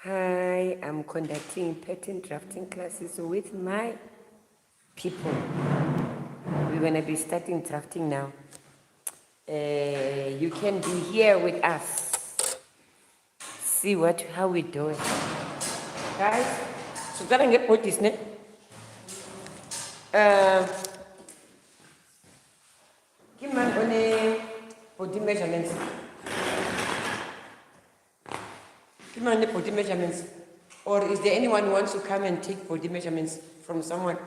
Hi, I'm conducting pattern drafting classes with my people. We're going to be starting drafting now. You can be here with us. See how we do it. Guys, so that I get what is ne? Give me on body measurements. Give me on the body measurements. Or is there anyone who wants to come and take body measurements from someone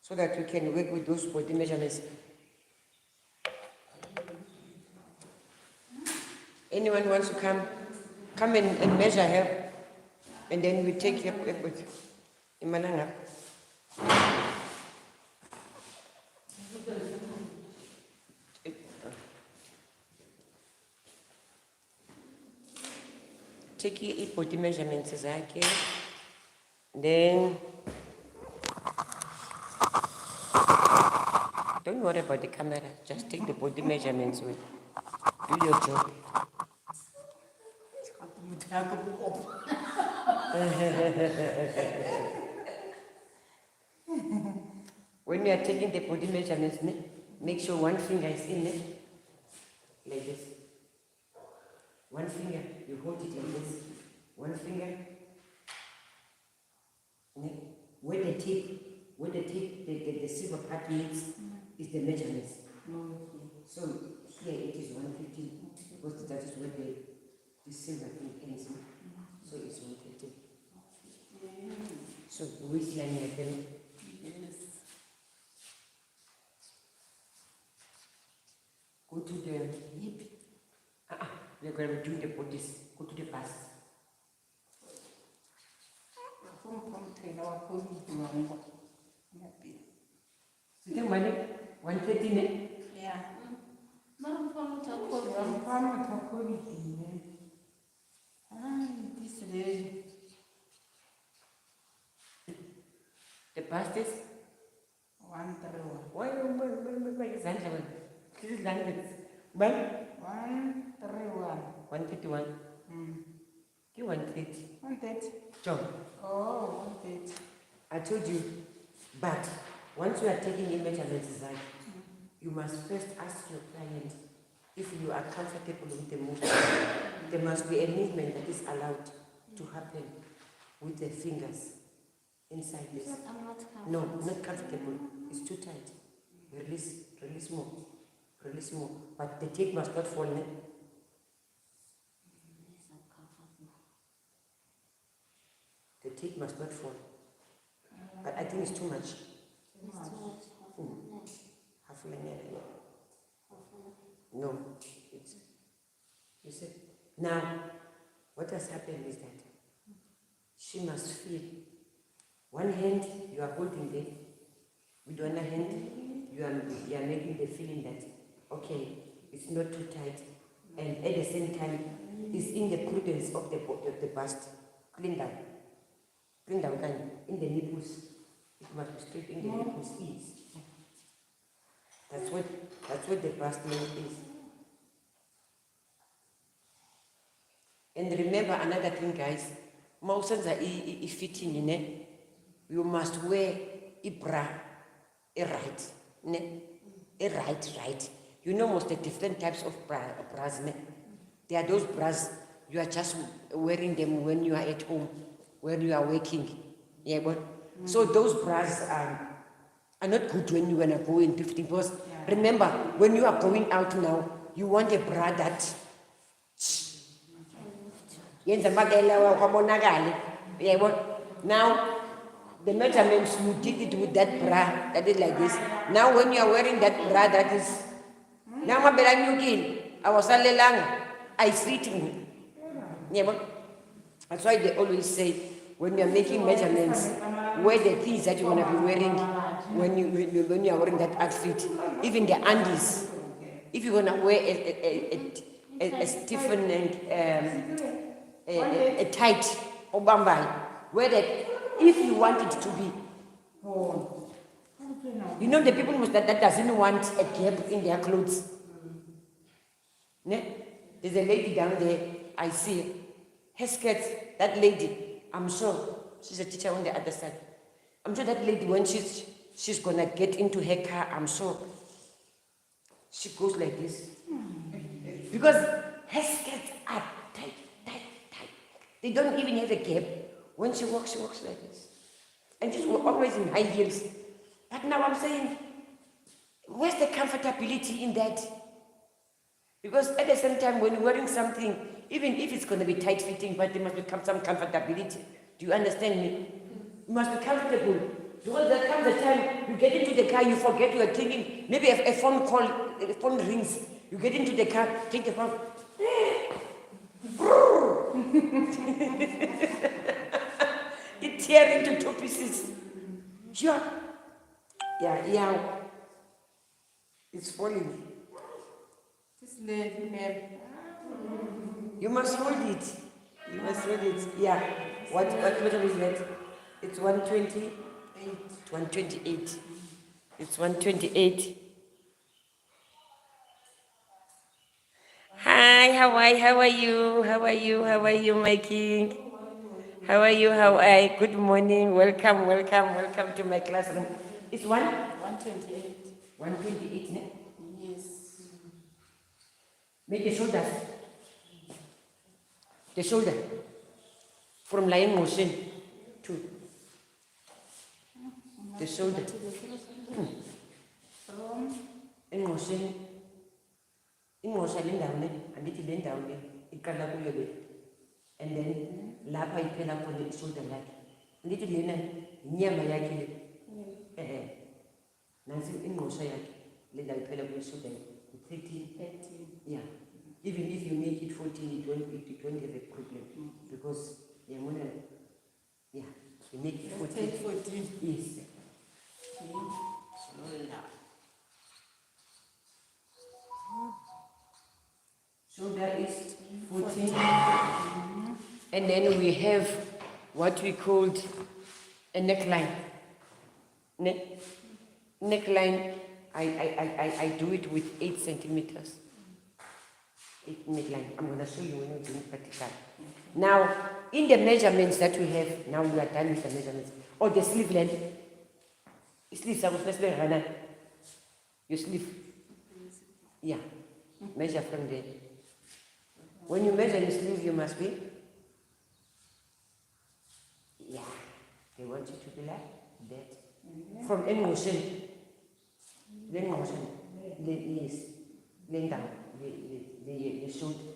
so that we can work with those body measurements? Anyone wants to come and measure her, and then we take her with Imananga. Take body measurements zakhe, then don't worry about the camera, just take the body measurements with. Do your job. When you are taking the body measurements, make sure one finger is in it, like this. One finger, you hold it in this. One finger. Where the tip, the silver part meets is the measurements. So here it is 150 because that is where the silver thing ends. So it's 150. So the waistline again. Go to the hip. We are going to do the bodies. Go to the bust. So then 130 ne? Yeah. This lady. The bust is 131. why is that? This is language. 131. 151. You 130. 130. Job. Oh, 130. I told you, but once you are taking in measurements, you must first ask your client if you are comfortable with the movement. There must be a movement that is allowed to happen with the fingers inside this. I'm not comfortable. No, not comfortable. It's too tight. Release more. Release more. But the tape must not fall. Yes, I'm comfortable. The tape must not fall. But I think it's too much. It's too much. Half a length. No, it's. You said. Now, what has happened is that she must feel. One hand you are holding there. With one hand you are making the feeling that okay, it's not too tight, and at the same time, it's in the prudence of the bust. Clean down, in the nipples. It must be straight in the nipples. Ease. That's what the bust length is. And remember another thing, guys. Mousenza I fitting, you must wear a bra, a right, a right. You know most of the different types of bras. There are those bras you are just wearing them when you are at home, when you are working. Yeah, but so those bras are not good when you wanna go in 15 because remember when you are going out now, you want a bra that now the measurements you did it with that bra that is like this. Now when you are wearing that bra that is now I was I fitting. Yeah, that's why they always say when you are making measurements, wear the things that you're gonna be wearing when you are wearing that outfit. Even the undies. If you're gonna wear a stiffen and a tight or bambai, wear that if you want it to be. You know the people that doesn't want a gap in their clothes. There's a lady down there, I see. her skirts, that lady, I'm sure she's a teacher on the other side. I'm sure that lady, when she's gonna get into her car, I'm sure she goes like this. Because her skirts are tight, tight, tight. They don't even have a gap. When she walks like this. And she's always in high heels. But now I'm saying, where's the comfortability in that? Because at the same time, when you're wearing something, even if it's going to be tight-fitting, but there must become some comfortability. Do you understand me? You must be comfortable. Because there comes a time you get into the car, you forget you are thinking, maybe a phone call, a phone rings. You get into the car, take the phone. It tears into 2 pieces. Sure. Yeah. It's falling. This lady, ma'am. You must hold it. Yeah. What time is that? It's 1:28. 1:28. It's 1:28. Hi, how are you, my king? How are you? Good morning. Welcome to my classroom. It's 128. 1:28, ne? Yes. Make the shoulders. The shoulder. From lying motion to the shoulder. From In motion lendawo andithi le ndawo le iqala kuyo le, and then lapha iphela khona ishoulder lakhe, andithi lena inyama yakhe le, nansi ingqosha yakhe le ndawo iphela kuyo ishoulder 13. Yeah, even if you make it 14, it won't have a problem, because you make it 14. Yes. Shoulder is 14. And then we have what we called a neckline. Neckline, I do it with 8 centimeters. 8 neckline. I'm going to show you when we're doing practical. Now, in the measurements that we have, now we are done with the measurements. Or the sleeve length. Sleeve, your sleeve. Yeah. Measure from there. When you measure your sleeve, you must be. Yeah. They want you to be like that. From any motion. Then motion. Yes. Laying down. The shoulder.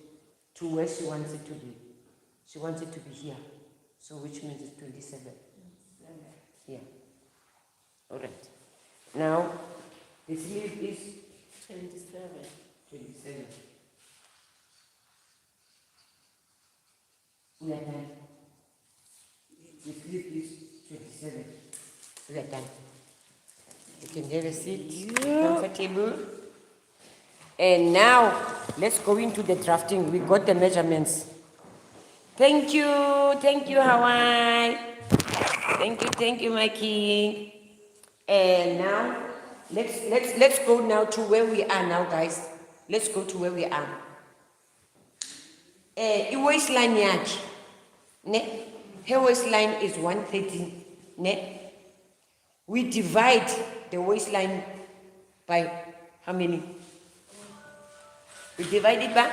To where she wants it to be. She wants it to be here. So which means it's 27. Yeah. All right. Now, the sleeve is 27. We are done. The sleeve is 27. We are done. You can have a seat, comfortable. And now, let's go into the drafting. We got the measurements. Thank you, Hawaii. Thank you, my king. And now, let's go now to where we are now, guys. Let's go to where we are. Waistline yakhe, ne? Her waistline is 130, ne? We divide the waistline by how many? We divide it by?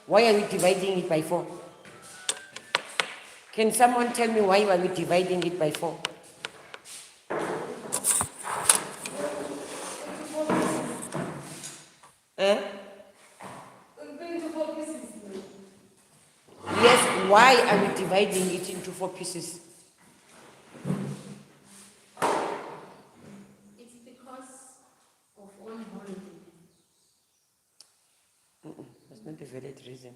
Why are we dividing it by 4? Can someone tell me why are we dividing it by 4? Yes, why are we dividing it into 4 pieces? It's because of one holiday. That's not a valid reason.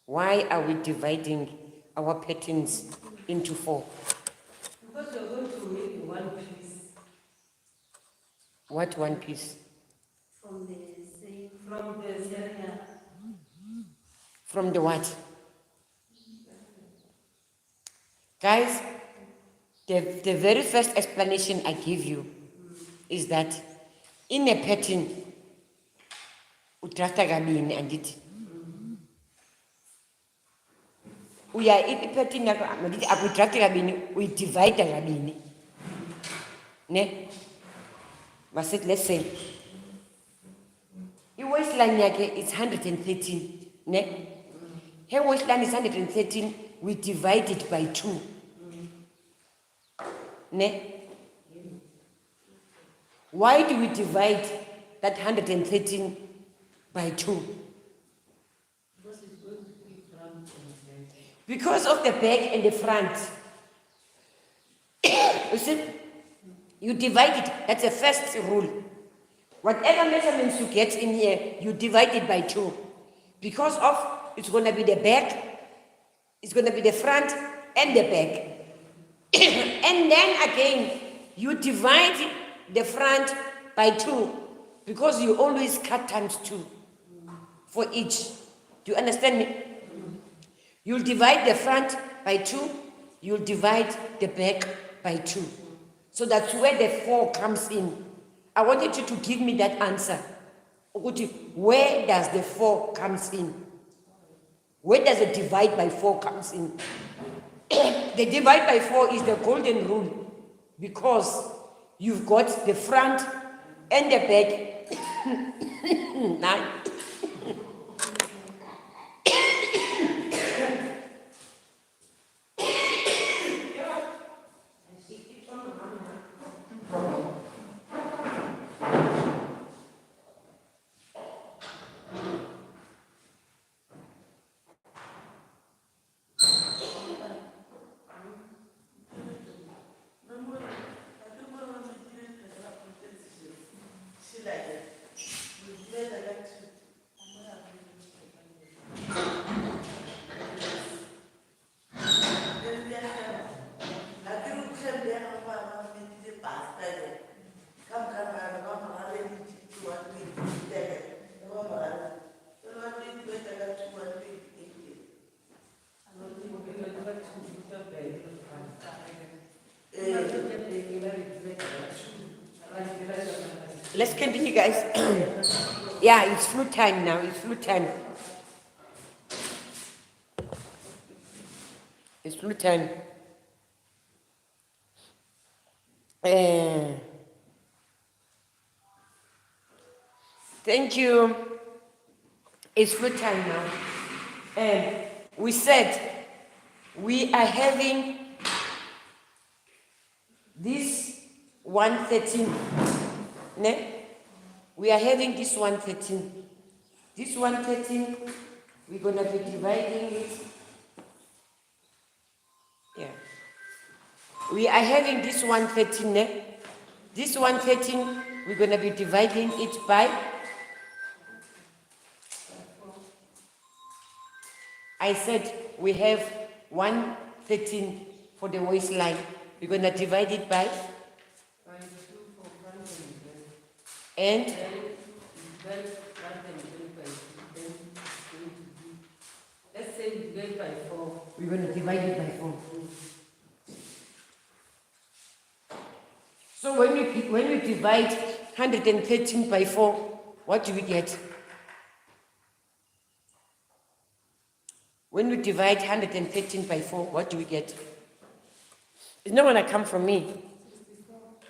Why are we dividing our patterns into 4? Because you're going to make one piece What one piece? From the same. from the area. From the what? Guys, the very first explanation I give you is that in a pattern, udrafta kabini andithi. iphetini yakho mandithi akuyidrafte kabini, uyidivayida kabini. Ne? Masithi, let's say i-waistline yakhe is 113. Ne? Her waistline is 113, we divide it by 2. Ne? Why do we divide that 113 by 2? Because of the back and the front. You see, you divide it. That's the first rule. Whatever measurements you get in here, you divide it by 2. Because of, it's going to be the back, it's going to be the front and the back. And then again, you divide the front by 2, because you always cut times 2 for each. Do you understand me? You'll divide the front by 2, you'll divide the back by 2. So that's where the 4 comes in. I wanted you to give me that answer. Where does the 4 comes in? Where does the divide by 4 comes in? The divide by 4 is the golden rule, because you've got the front and the back. Now, let's continue, guys. Yeah, it's flute time now. It's flute time. It's flute time. Thank you. It's flute time now. We said we are having this 113. Ne? We are having this 113. This 113, we're going to be dividing it. Yeah. We are having this 113. Ne? This 113, we're going to be dividing it by. I said we have 113 for the waistline. We're going to divide it by. And let's say we divide by 4. we're going to divide it by 4. So when we divide 113 by 4, what do we get? When we divide 113 by 4, what do we get? It's not going to come from me.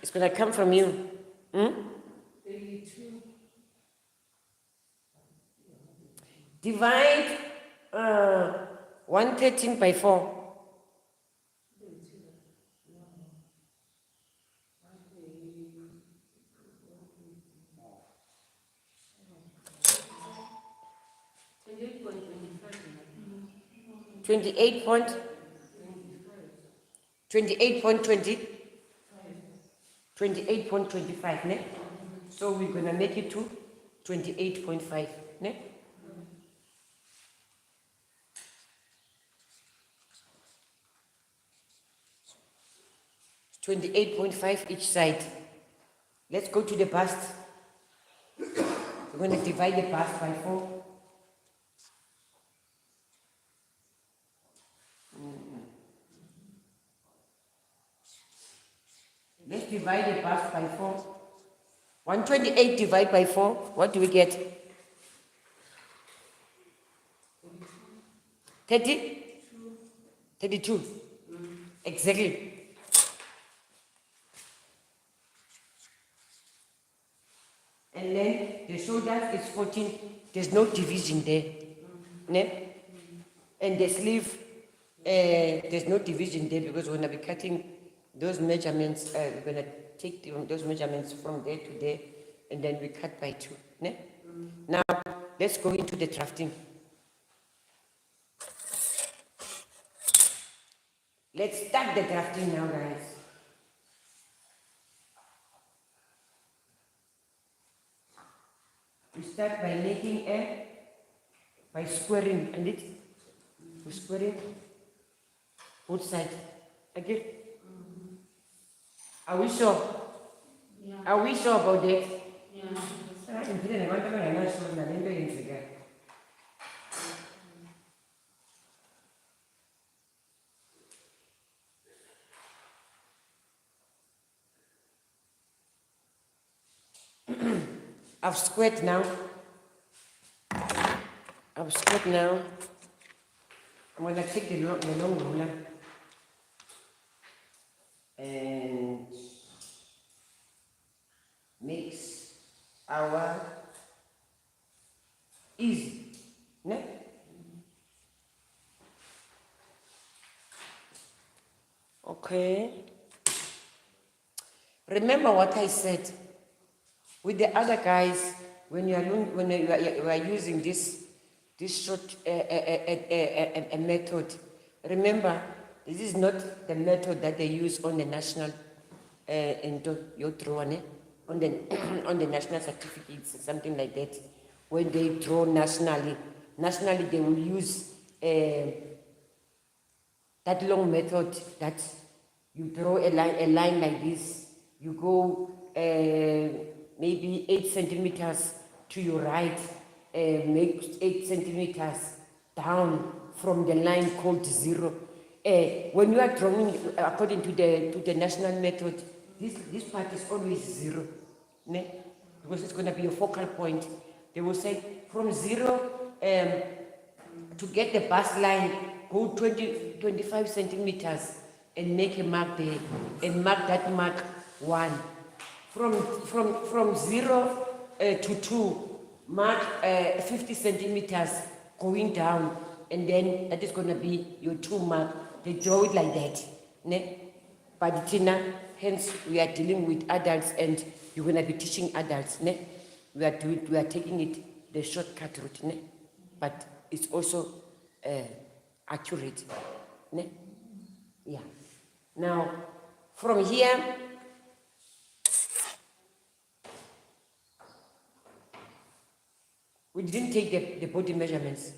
It's going to come from you. 32. Divide 113 by 4. $28.20. 28.25, ne? So we're gonna make it to 28.5, ne? $28.5 each side. Let's go to the bust. We're gonna divide the bust by 4. Let's divide the bust by 4. 128 divided by 4, what do we get? 30? 32. Exactly. And then the shoulders is 14. There's no division there. Ne? And the sleeve, there's no division there because we're going to be cutting those measurements. We're going to take those measurements from there to there, and then we cut by 2. Ne? Now, let's go into the drafting. Let's start the drafting now, guys. We start by making by squaring, and we're squaring both sides. Again. Are we sure? Yeah. Are we sure about that? Yeah. I've squared now. I'm going to take the long ruler and mix our easy. Ne? Okay. Remember what I said. With the other guys, when you are using this short method, remember this is not the method that they use on the national on the national certificates, something like that. When they draw nationally they will use that long method that you draw a line like this. You go maybe 8 centimeters to your right, make 8 centimeters down from the line called 0. When you are drawing according to the national method, this part is always 0, ne? Because it's going to be a focal point. They will say from 0 to get the bus line, go 25 centimeters and make a mark there, and mark that mark 1. From 0 to 2, mark 50 centimeters going down, and then that is going to be your 2 mark. They draw it like that. Ne? But Tina, hence we are dealing with adults, and you're going to be teaching adults. Ne? We are taking it the shortcut route, ne? But it's also accurate. Ne? Yeah. Now, from here, we didn't take the body measurements,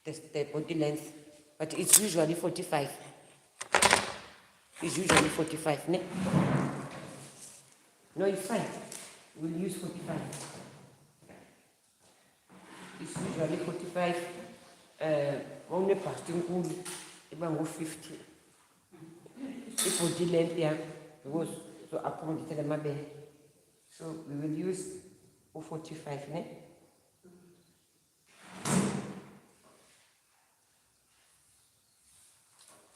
the body length, but it's usually 45. It's usually 45, ne? No, it's fine. We'll use 45. It's usually 45. Only passing cool, about 50. The body length, yeah, because so according to the map. So we will use 45, ne?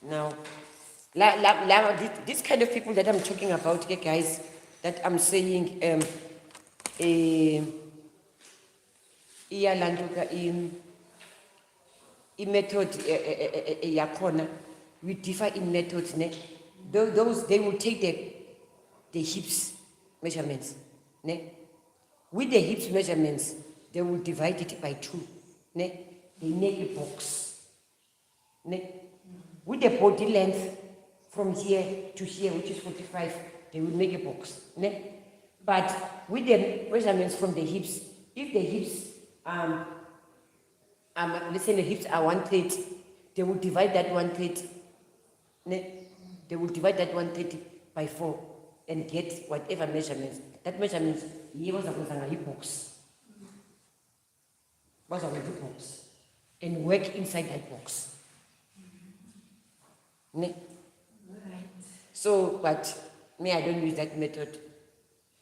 Now, this kind of people that I'm talking about, okay, guys, that I'm saying, method yakona, we differ in methods, ne? Those they will take the hips measurements, ne? With the hips measurements, they will divide it by 2, ne? They make a box, ne? With the body length from here to here, which is 45, they will make a box, ne? But with the measurements from the hips, if the hips, let's say the hips are 130, they will divide that 130, ne? They will divide that 130 by 4 and get whatever measurements. That measurements, here was a box. Was a box. And work inside that box. Ne? Right. So, but me, I don't use that method.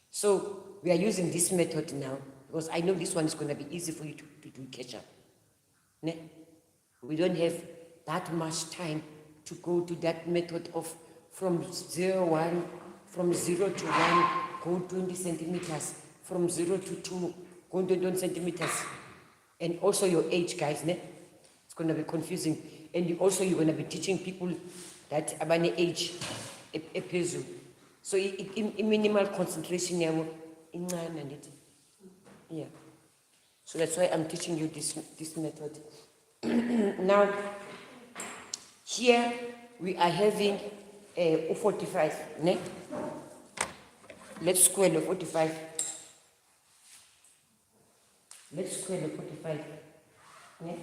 So we are using this method now because I know this one is going to be easy for you to do catch up. Ne? We don't have that much time to go to that method of from 0, 1, from 0 to 1, go 20 centimeters, from 0 to 2, go 20 centimeters. And also your age, guys, ne? It's going to be confusing. And you're going to be teaching people that about age, a peso. So in minimal concentration, yeah. So that's why I'm teaching you this method. Now, here we are having a 45. Ne? Let's square the 45. Let's square the 45. Ne?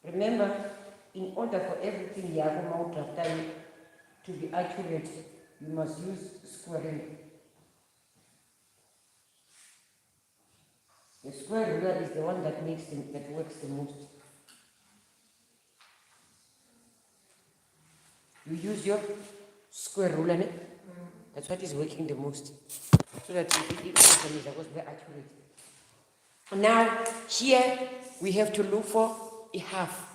Remember, in order for everything to be accurate, you must use squaring. The square ruler is the one that works the most. You use your square ruler, ne? That's what is working the most. So that it was very accurate. Now, here we have to look for a half.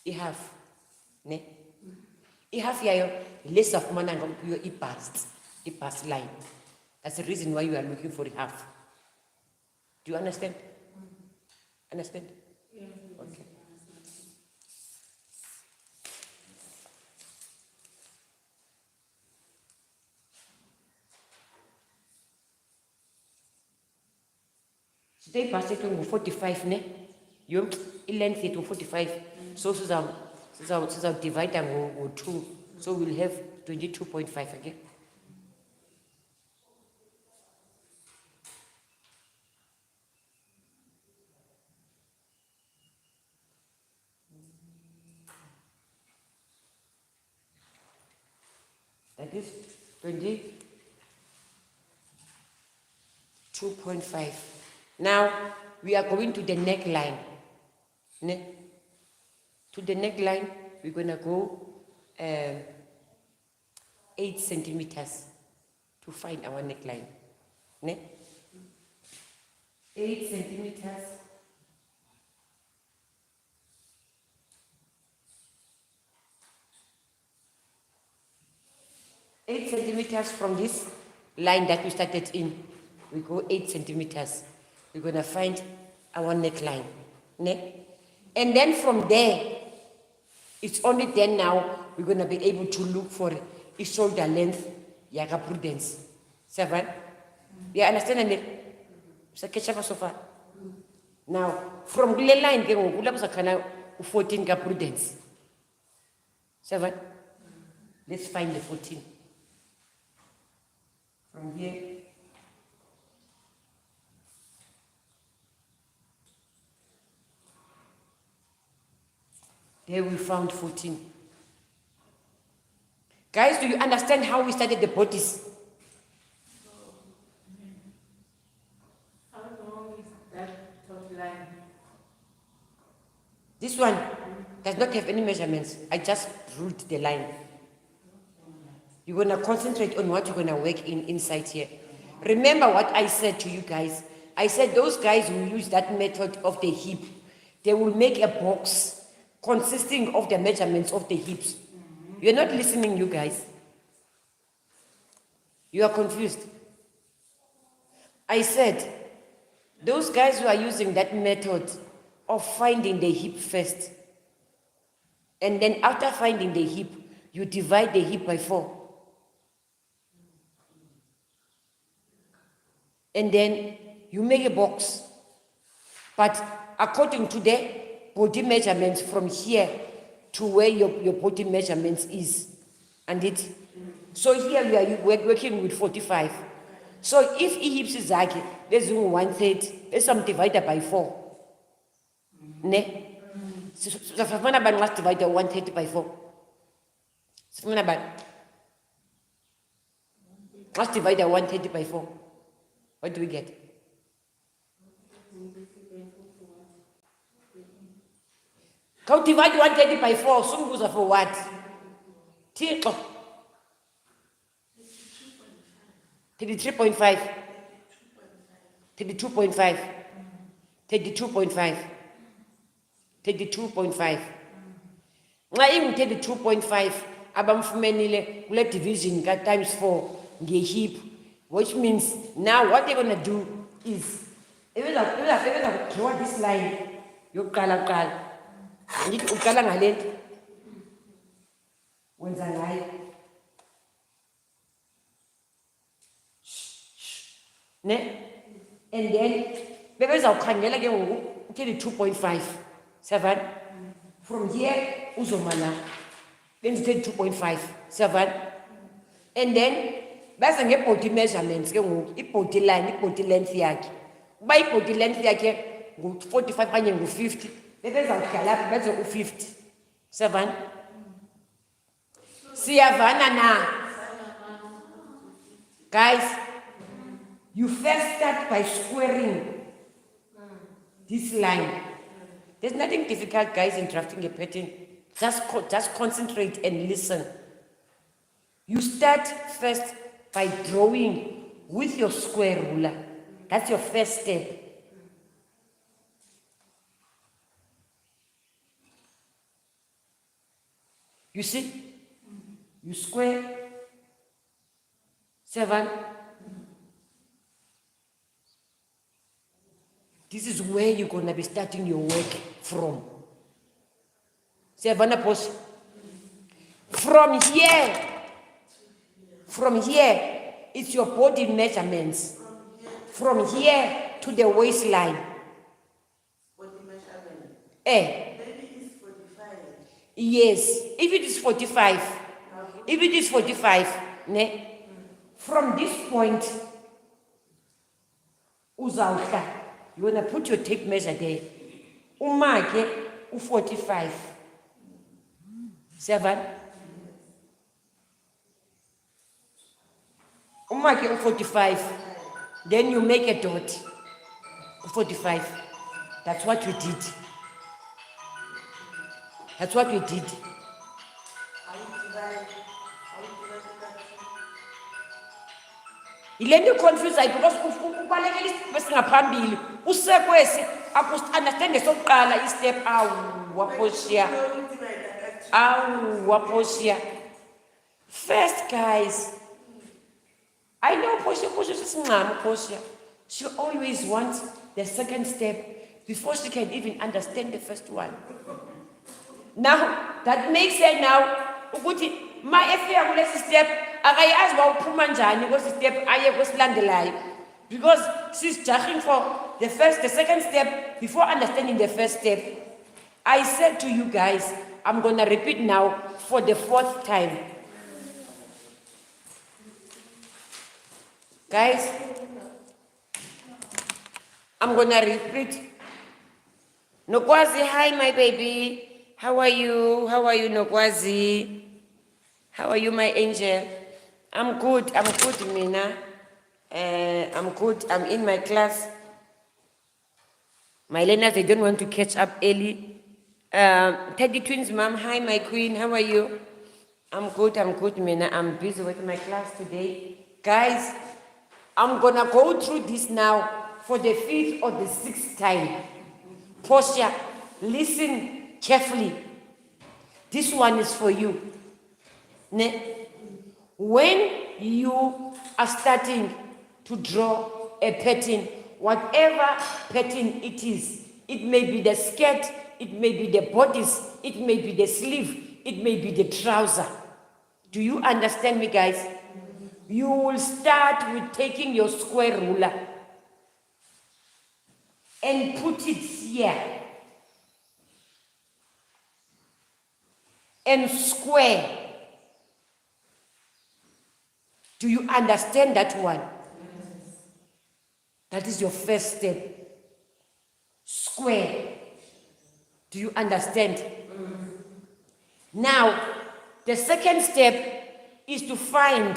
A half. Ne? A half yayo, less of mana your e past line. That's the reason why you are looking for a half. Do you understand? Understand? Yeah. Okay. Today past it 45 ne? You length it 45. So divide and 2. So we'll have 22.5 again. That is 22.5. Now we are going to the neckline. To the neckline, we're going to go 8 centimeters to find our neckline. 8 centimeters. 8 centimeters from this line that we started in. We go 8 centimeters. We're going to find our neckline. And then from there, it's only then now we're going to be able to look for a shoulder length, yaga prudence. 7? You understand it? So far. Now, from the line, we'll 14 prudence. 7? Let's find the 14. From here. There we found 14. Guys, do you understand how we started the bodies? How long is that top line? This one does not have any measurements. I just ruled the line. You're going to concentrate on what you're going to work inside here. Remember what I said to you guys. I said those guys who use that method of the hip, they will make a box consisting of the measurements of the hips. You're not listening, you guys. You are confused. I said, those guys who are using that method of finding the hip first, and then after finding the hip, you divide the hip by 4. And then you make a box. But according to the body measurements from here to where your body measurements is. So here we are working with 45. So if E hips is like, let's do 1/3, let's divide by 4. Ne? So let's divide 1/3 by 4. Let's divide 1/3 by 4. What do we get? Can divide 1/3 by 4? Some goes for what? 33.5. 32.5. 32.5. 32.5. Nxa ingu-32.5 abamfumenile kule division ka-times 4 nge-hip, which means now what they're going to do is draw this line yokuqala kuqala. Ngithi uqala ngale nto wenza ngayo ne, and then bebezawukhangela ke ngoku 32.5 7 from here uzoma la benza 32.5 7, and then base nge-body measurements ke ngoku i-body line, i-body length yakhe. Uba i-body length yakhe ngu-45 okanye ngu-50, bebezawudala apha benze u-50 7. Siyavana na guys? You first start by squaring this line. There's nothing difficult, guys, in drafting a pattern. Just concentrate and listen. You start first by drawing with your square ruler. That's your first step. You see? You square 7. This is where you're going to be starting your work from. 7 pose. From here, it's your body measurements. From here to the waistline. Body measurement. Maybe it's 45. Yes, if it is 45. If it is 45, ne? From this point, uzawuhla. You want to put your tape measure there. Umake u-45. 7. Umake u-45. Then you make a dot. 45. That's what you did. That's what we did. Ile nto confuse because ubalekela isitep esingaphambili usekwesi understand sokuqala istep waposhiya. First, guys, I know Poshiya is Poshiya. She always wants the second step before she can even understand the first one. Now that makes her now ukuthi ma efika kulesi step akayazi ba uphuma njani kwesi step aye kwesilandelayo, because she's judging for the second step before understanding the first step. I said to you guys, I'm going to repeat now for the 4th time. Guys, I'm going to repeat. Nokwazi, hi my baby. How are you? How are you, Nokwazi? How are you, my angel? I'm good, Mina. I'm good. I'm in my class. My learners, they don't want to catch up early. Teddy Twins, mom. Hi, my queen. How are you? I'm good, Mina. I'm busy with my class today. Guys, I'm going to go through this now for the 5th or the 6th time. Portia, listen carefully. This one is for you. When you are starting to draw a pattern, whatever pattern it is, it may be the skirt, it may be the bodice, it may be the sleeve, it may be the trouser. Do you understand me, guys? You will start with taking your square ruler and put it here and square. Do you understand that one? Yes. That is your first step. Square. Do you understand? Now, the second step is to find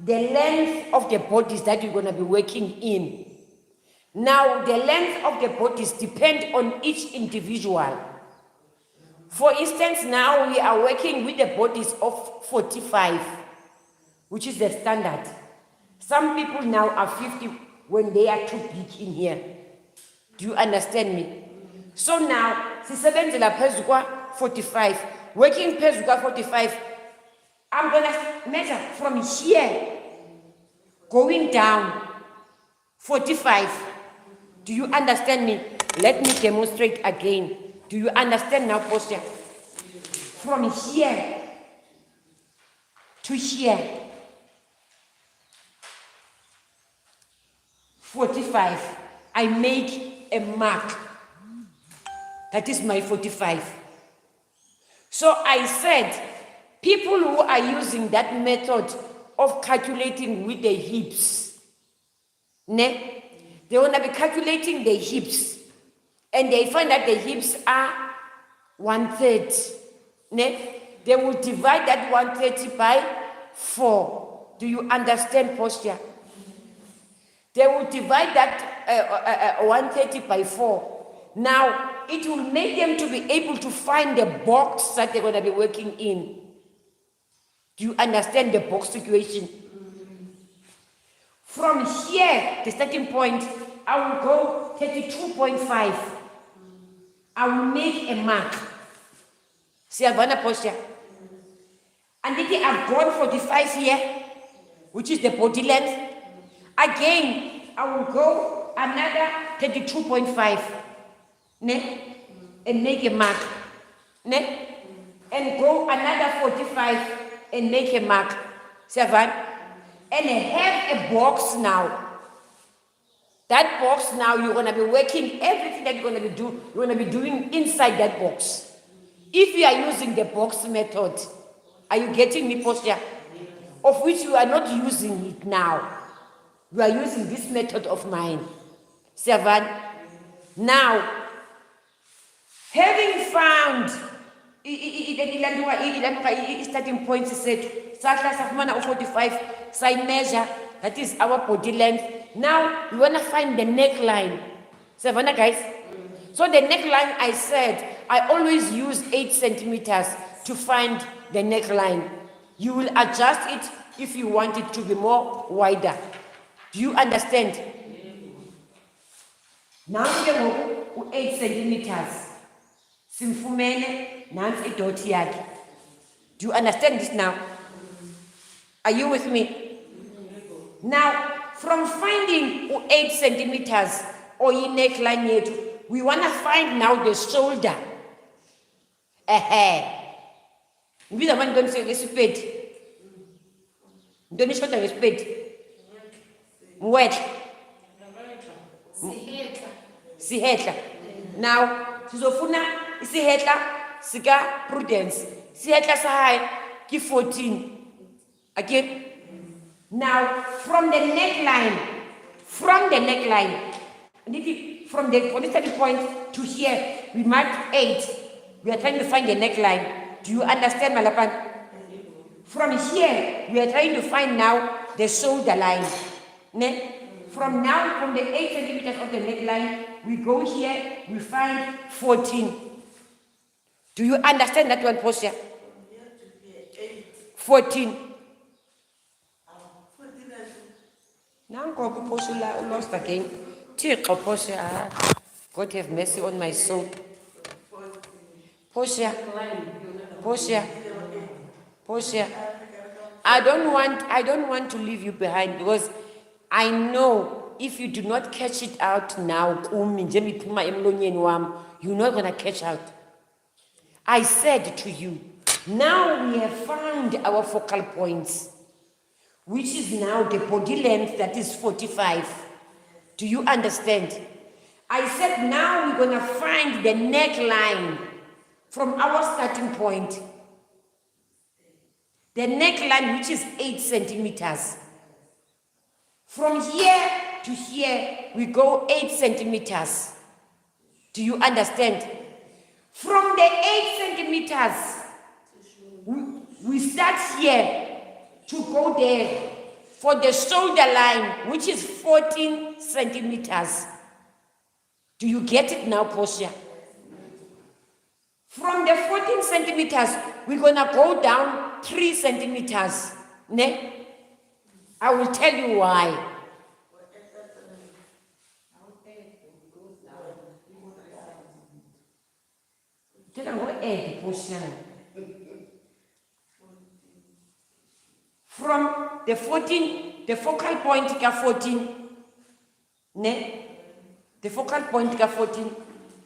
the length of the bodies that you're going to be working in. Now, the length of the bodies depend on each individual. For instance, now we are working with the bodies of 45, which is the standard. Some people now are 50 when they are too big in here. Do you understand me? So now, sisebenzela phezu kwa 45. Working phezu kwa 45, I'm gonna measure from here, going down, 45. Do you understand me? Let me demonstrate again. Do you understand now, posture? From here to here, 45. I make a mark. That is my 45. So I said, people who are using that method of calculating with the hips, they want to be calculating the hips, and they find that the hips are 1/3. They will divide that 130 by 4. Do you understand, posture? They will divide that 130 by 4. Now, it will make them to be able to find the box that they're going to be working in. Do you understand the box situation? From here, the starting point, I will go 32.5. I will make a mark. Siyavana posture. And then I've gone 45 here, which is the body length. Again, I will go another 32.5. And make a mark. And go another 45 and make a mark. Seven. And have a box now. That box now, you're going to be working everything that you're going to be doing. You're going to be doing inside that box. If you are using the box method, are you getting me, posture? Of which you are not using it now. You are using this method of mine. Seven. Now, having found starting point, he said, 45, side measure, that is our body length. Now, we want to find the neckline. Seven, guys? So the neckline, I said, I always use 8 centimeters to find the neckline. You will adjust it if you want it to be more wider. Do you understand? Now we go 8 centimeters. Simfumene, nansi dot yaki. Do you understand this now? Are you with me? Now, from finding 8 centimeters or in neckline yetu, we want to find now the shoulder. Mbiza mani don't say respect. Don't shoulder respect. Mwet. Sihetla. Now, sizofuna isihetla sika Prudence. Sihetla sahayi ki 14. Again. Now, from the neckline, from the starting point to here, we marked 8. We are trying to find the neckline. Do you understand, Malapan? From here, we are trying to find now the shoulder line. From the 8 centimeters of the neckline, we go here, we find 14. Do you understand that one, posture? 14. Now I'm lost again. God have mercy on my soul. Posture. I don't want to leave you behind, because I know if you do not catch it out now, you're not going to catch out. I said to you, now we have found our focal points, which is now the body length, that is 45. Do you understand? I said now we're going to find the neckline from our starting point. The neckline, which is 8 centimeters. From here to here, we go 8 centimeters. Do you understand? From the 8 centimeters, we start here to go there for the shoulder line, which is 14 centimeters. Do you get it now, posture? From the 14 centimeters, we're going to go down 3 centimeters. I will tell you why. add portion. From the 14, the focal point ka 14, ne? The focal point ka 14.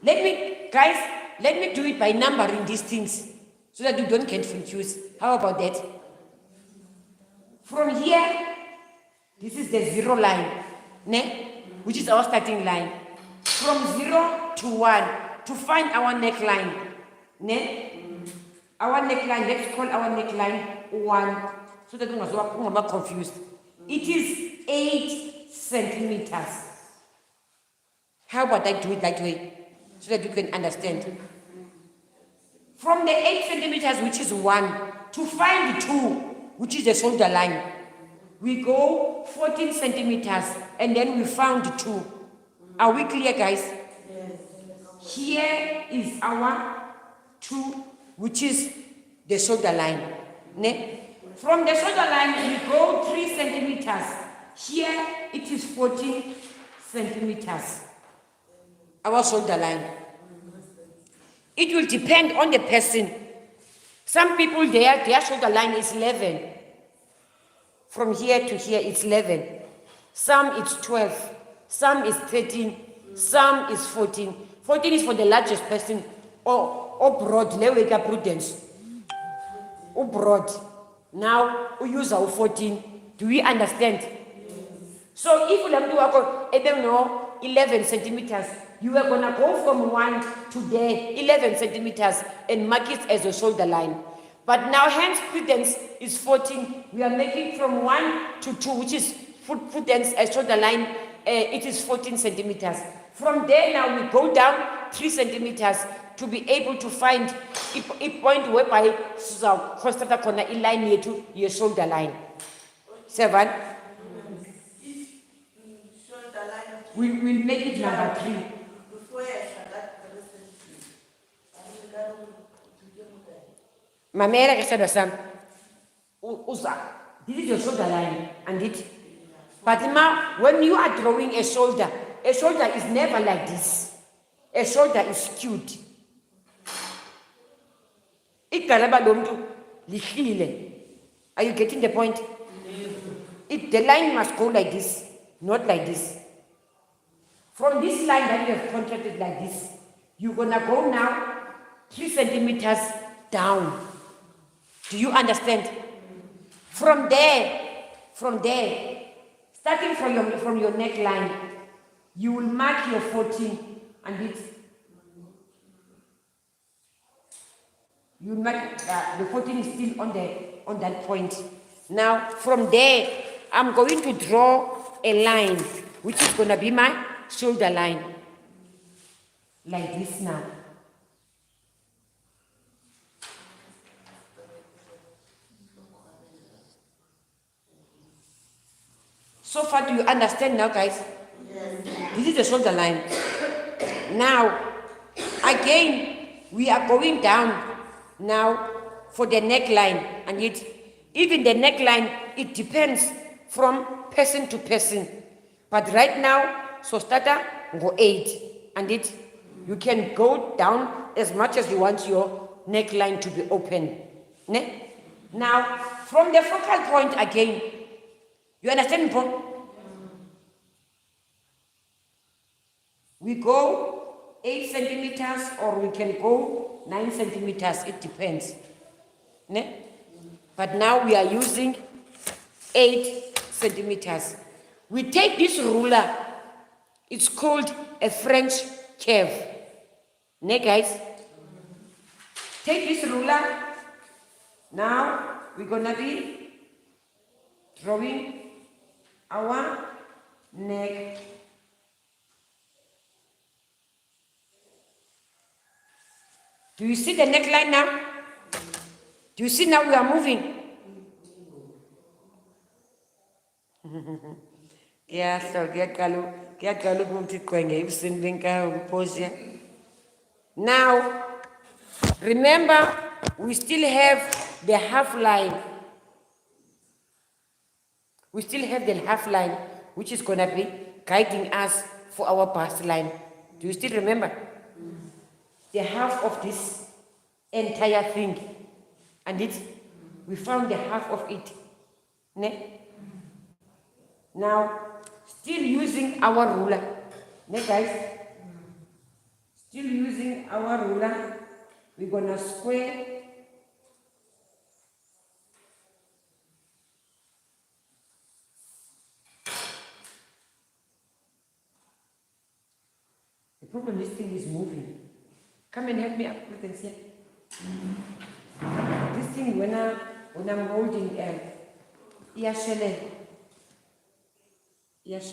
Let me do it by numbering these things so that you don't get confused. How about that? From here, this is the 0 line, ne? Which is our starting line. From 0 to 1, to find our neckline, ne? Our neckline, let's call our neckline 1, so that we're not confused. It is 8 centimeters. How about I do it that way, so that you can understand? From the 8 centimeters, which is 1, to find the 2, which is the shoulder line, we go 14 centimeters, and then we found 2. Are we clear, guys? Yes. Here is our 2, which is the shoulder line. Ne? From the shoulder line, we go 3 centimeters. Here, it is 14 centimeters. Our shoulder line. It will depend on the person. Some people, their shoulder line is 11. From here to here, it's 11. Some it's 12. Some is 13. Some is 14. 14 is for the largest person. Or broad, leweka prudence. Or broad. Now, we use our 14. Do we understand? Yes. So if we have to 11 centimeters, you are going to go from 1 to there, 11 centimeters, and mark it as a shoulder line. But now, hands prudence is 14. We are making from 1 to 2, which is prudence as shoulder line. It is 14 centimeters. From there, now we go down 3 centimeters to be able to find a point whereby construct a line here to your shoulder line. 7. We'll make it number 3. Mamera que said some this is your shoulder line and it. But now when you are drawing a shoulder is never like this. A shoulder is skewed. Are you getting the point? The line must go like this, not like this. From this line that you have contracted like this, you're gonna go now 3 centimeters down. Do you understand? From there, starting from your neckline, you will mark your 14 and it. You mark the 14 is still on that point. Now from there, I'm going to draw a line, which is going to be my shoulder line, like this now. So far, do you understand now, guys? Yes. This is the shoulder line. Now, again, we are going down now for the neckline. And even the neckline, it depends from person to person. But right now, so starter, go 8. And you can go down as much as you want your neckline to be open. Ne? Now, from the focal point again, you understand, Paul? We go 8 centimeters or we can go 9 centimeters. It depends. Ne? But now we are using 8 centimeters. We take this ruler. It's called a French curve. Ne, guys? Take this ruler. Now we're gonna be drawing our neck. Do you see the neckline now? Do you see now we are moving? Now, remember, we still have the half line. We still have the half line, which is going to be guiding us for our bust line. Do you still remember? The half of this entire thing. And we found the half of it. Ne? Now, still using our ruler. Ne, guys? Still using our ruler. We're gonna square the problem. This thing is moving. Come and help me up with this here. This thing when I'm holding Yashele. It's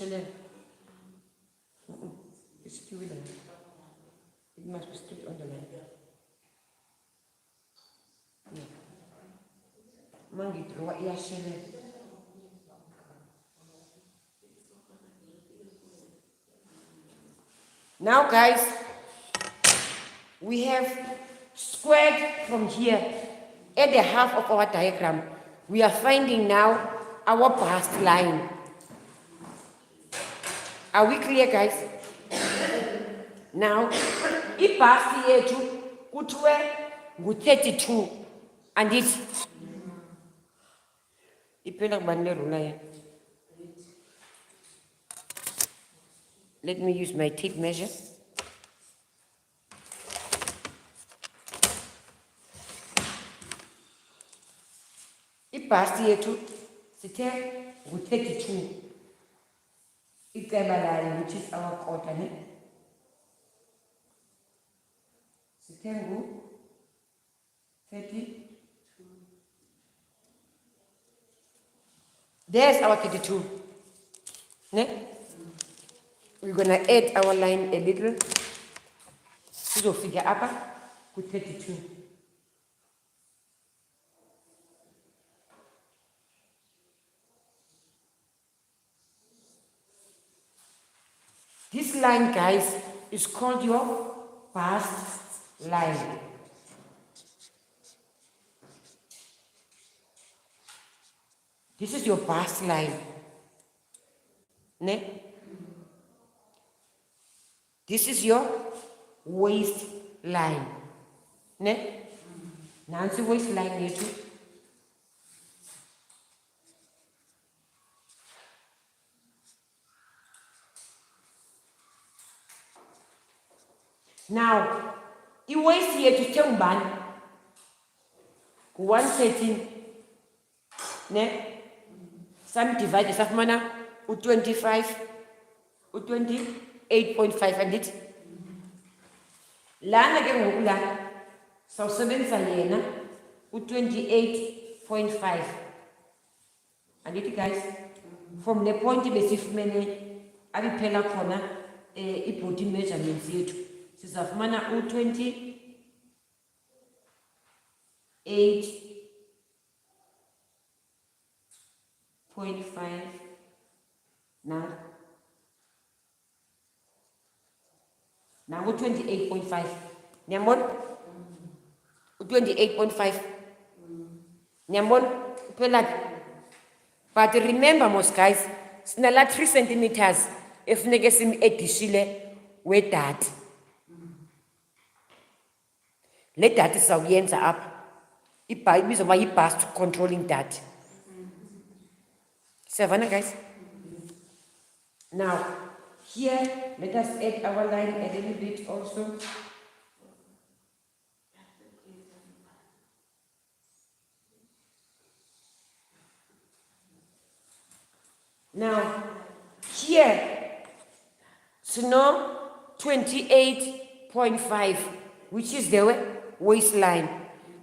still there. It must be still on the line. Yeah. Mangi throw Yashele. Now guys, we have squared from here at the half of our diagram. We are finding now our bust line. Are we clear, guys? Now, ibhasi yethu kuthiwe ngu-32 andithi iphela kubani le ruler yena. Let me use my tape measure. Ibhasi yethu sithe ngu-32 iceba layo, which is our quarter, ne? Sithe ngu-32. There's our 32. Ne? We're gonna add our line a little. So figure up to 32. This line, guys, is called your bust line. This is your bust line. Ne? This is your waist line. Ne? Nancy waist line here too. Now, you waist here to tell man 113. Ne? Some divide this mana 25, 28.5 and it. Lana ke ngoku la sawusebenza yena u28.5. And it, guys, from the point besifumene abiphela khona ibody measurements yethu sizafumana u28.5 now 28.5. Nyambon? 28.5. Nyambon? But remember, most guys, sinala 3 centimeters if negesim edishile with that. Let that is how we enter up. Ibizwa ma bust controlling that. Savannah, guys. Now, here, let us add our line a little bit also. Now, here, so 28.5, which is the waistline.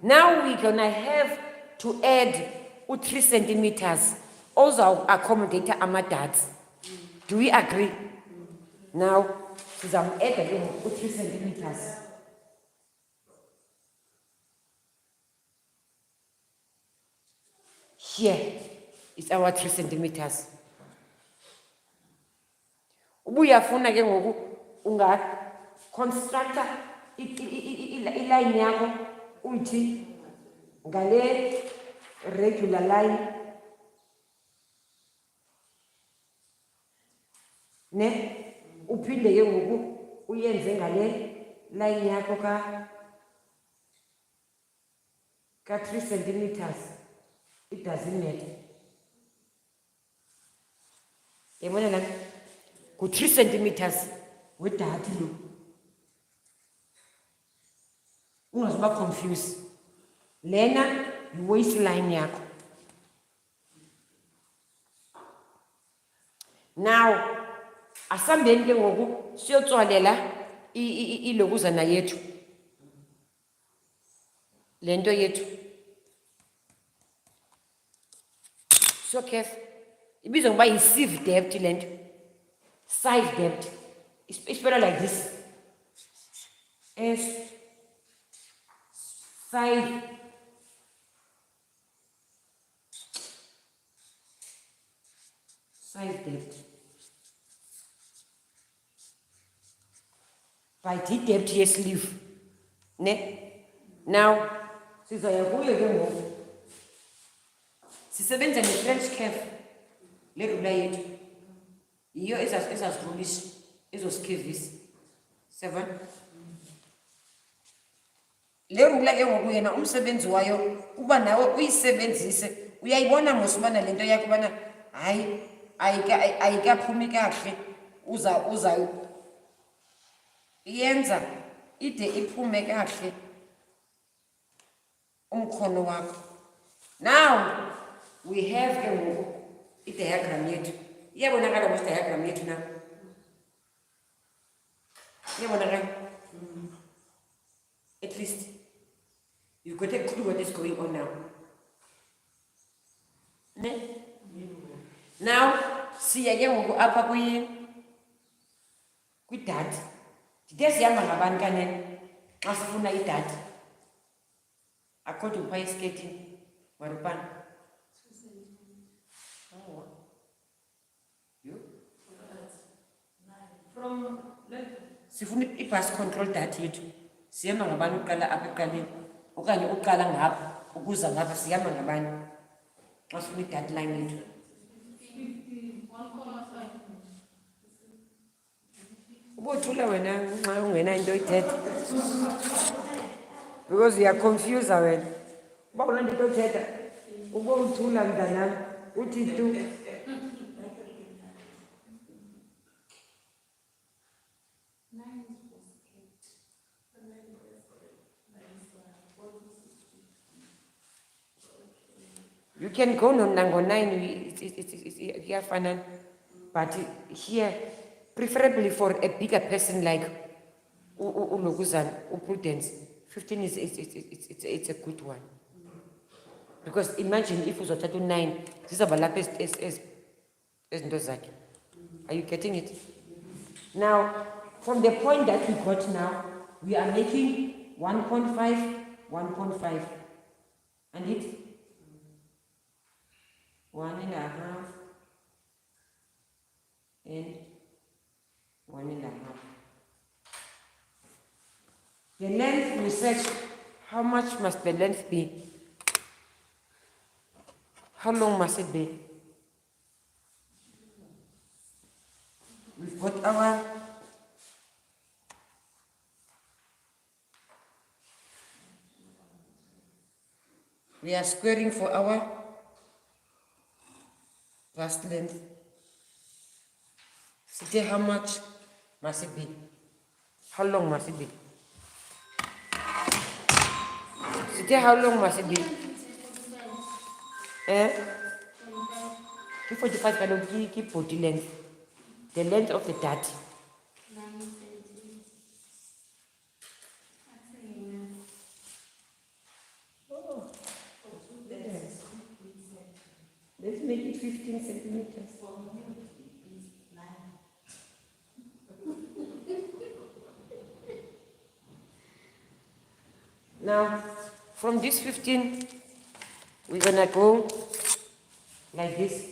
Now we're gonna have to add 3 centimeters. Also accommodate amadats. Do we agree? Now, I'm adding 3 centimeters. Here is our 3 centimeters. Ubuyafuna ke ngoku unga constructor iline yakho uthi ngale regular line ne uphinde ke ngoku uyenze ngale line yakho ka-3 centimeters, it doesn't matter. Yabona lana? Ku-3 centimeters wedati lo. Ungazuba confused. Lena yi-waistline yakho. Now, asambeni ke ngoku siyotswalela ilokuzana yethu. Lento yethu. So careful. Ibizwa ngoba yi-sieve depth lento. Sieve depth. It's better like this. Sieve. Sieve depth. By depth ye-sleeve. Ne? Now, sizoya kuyo ke ngoku. Sisebenza ne-French curve. Le rula yethu. Iyo ezazirulisa, ezosikevisa. 7. Le rula ke ngoku yena umsebenzi wayo kuba nawe uyisebenzise. Uyayibona ngosibana lento yakho bana hayi ayikaphumi kahle uza yenza ide iphume kahle umkhono wakho. Now we have ke ngoku i-diagram yethu. Iyabonakala mos diagram yethu na? Iyabonakala? At least you've got a clue what is going on now. Ne? Now siya ke ngoku apha kwidadi. Dide sihamba ngabani kanene xa sifuna idadi? According phaa esketini marupana. From Sifuna i-bus control dati yethu. Sihamba ngabani uqala apha ekuqaleni okanye uqala ngapha ukuza ngapha sihamba ngabani xa sifuna i-deadline yethu. 1.5. Ubothula wena nxa ungena into oyithetha. Because uyaconfuse wena. Uba unento into oyithetha, ubothula mntanam, uthi tu. You can go nango 9, it's iyafana, but here, preferably for a bigger person like uLokuzana, uPrudence, 15 it's a good one. Because imagine if uzothatha 9, zizabalapha ezinto zakhe. Are you getting it? Now, from the point that we got now, we are making 1.5, 1.5, and it 1.5 and 1.5. The length we search, how much must the length be? How long must it be? We've got our we are squaring for our bust length. See how much must it be? How long must it be? See how long must it be? 45 kaloku keep body length. The length of the dart. 9 centimeters. Let's make it 15 centimeters. Now, from this 15, we're gonna go like this.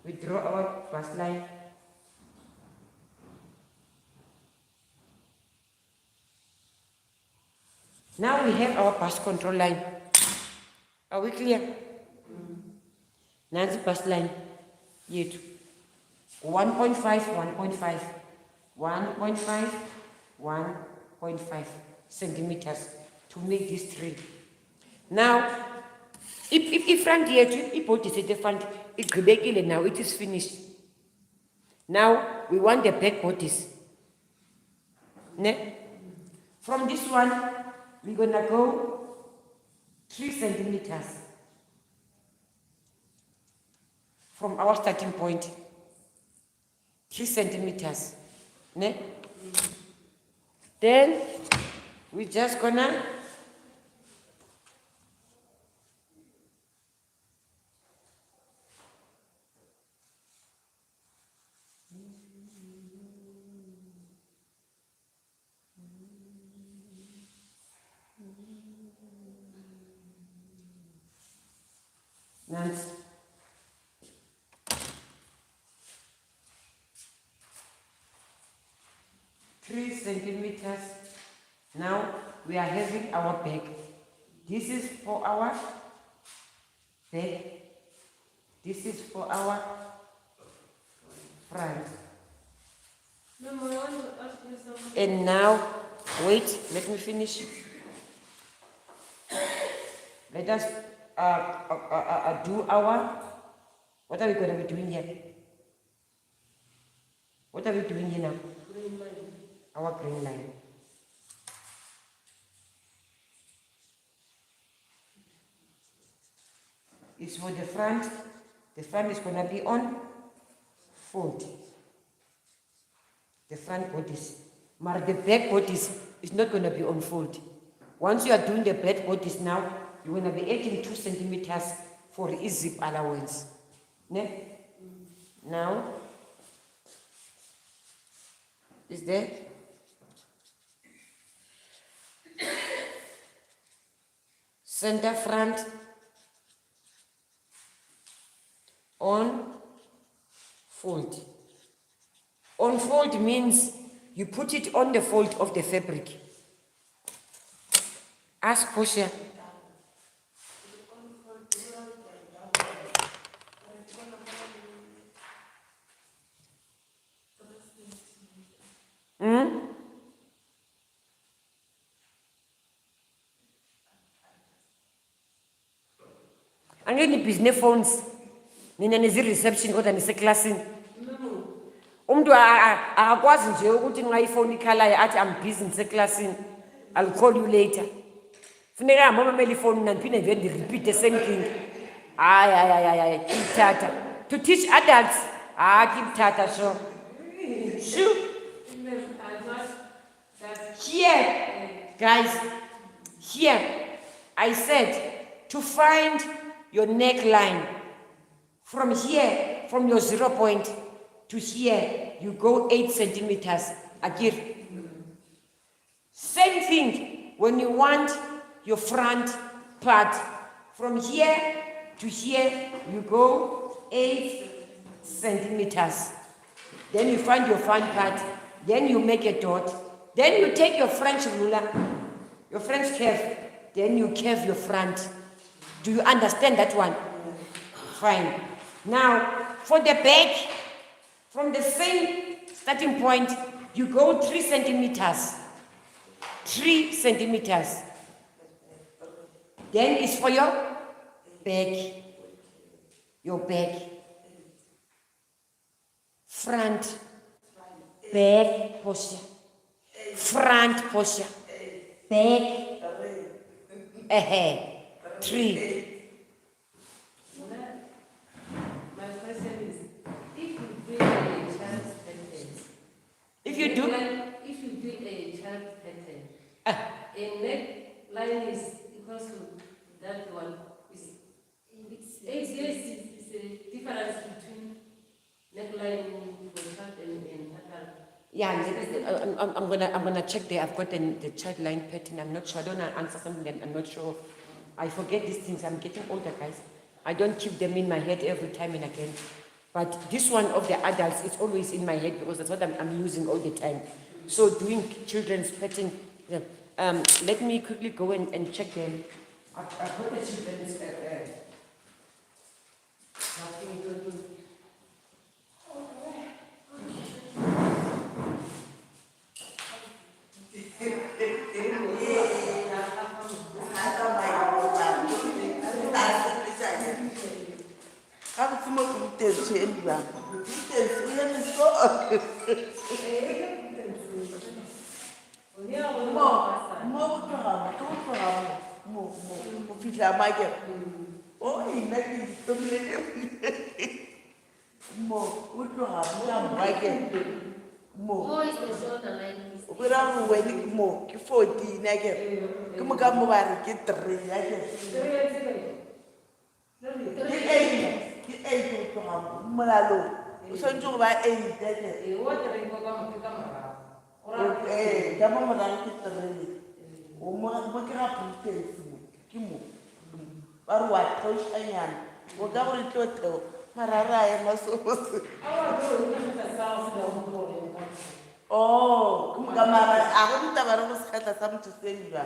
We draw our bust line. Now we have our bust control line. Are we clear? Nancy bust line. Yet 1.5, 1.5. 1.5, 1.5 centimeters to make these three. Now, if front yethu ibhodi sethu front igqibekile now, it is finished. Now we want the back bodies. Ne? From this one, we're gonna go 3 centimeters from our starting point. 3 centimeters. Ne? Then we just gonna Nancy. Three centimeters. Now we are having our back. This is for our back. This is for our front. No more, I want to ask you something. And now, wait, let me finish. Let us do our, what are we going to be doing here? What are we doing here now? Green line. Our green line. It's for the front. The front is going to be on fold. The front bodies. But the back bodies is not going to be on fold. Once you are doing the back bodies now, you're going to be adding 2 centimeters for easy allowance. Ne? Now, is there? Center front on fold. On fold means you put it on the fold of the fabric. Ask Portia. Angeni business phones. Nina nezi reception kodwa niseklasini. Umuntu akakwazi nje ukuthi nxa ifone ikhalayo athi I'm busy niseklasini. I'll call you later. Funeka mama mele phone nandiphinde nje ndirepeat the same thing. Hayi keep tata. To teach adults, keep tata so. Shoo. Here, guys, here, I said to find your neckline. From here, from your 0 point to here, you go 8 centimeters. Again. Same thing when you want your front part. From here to here, you go 8 centimeters. Then you find your front part. Then you make a dot. Then you take your French ruler, your French curve. Then you curve your front. Do you understand that one? Fine. Now, for the back, from the same starting point, you go 3 centimeters. 3 centimeters. Then it's for your back. Your back. Front. Back posture. Front posture. Back. Ahead. 3. My question is, if you do a child pattern, If you do, if you do a child pattern, a neck line is equal to that one. It's a difference between neckline for child and adult. yeah, I'm gonna check there. I've got the child line pattern. I'm not sure. I don't want to answer something that I'm not sure. I forget these things. I'm getting older, guys. I don't keep them in my head every time and again. But this one of the adults, it's always in my head because that's what I'm using all the time. So doing children's pattern, let me quickly go and check them. I've got the children's ba distance o eme so mo go tloga mo fitlha make o nna ke itomile mo o tloga mo ka make mo More is the shoulder line. o kry wene mo ke 14 ake ke mo ka mo ba re ke 3 ake ke 8 o tloga molalong o tshwanetse go ba 8 ake ka mo morago ke 3 o mo ke ga distance mo ke mo ba re wa theošanyana o ka gore tlo theo marara a ema sobose oh ka mara a go ntaba re go sekgetla sa motho seng jwa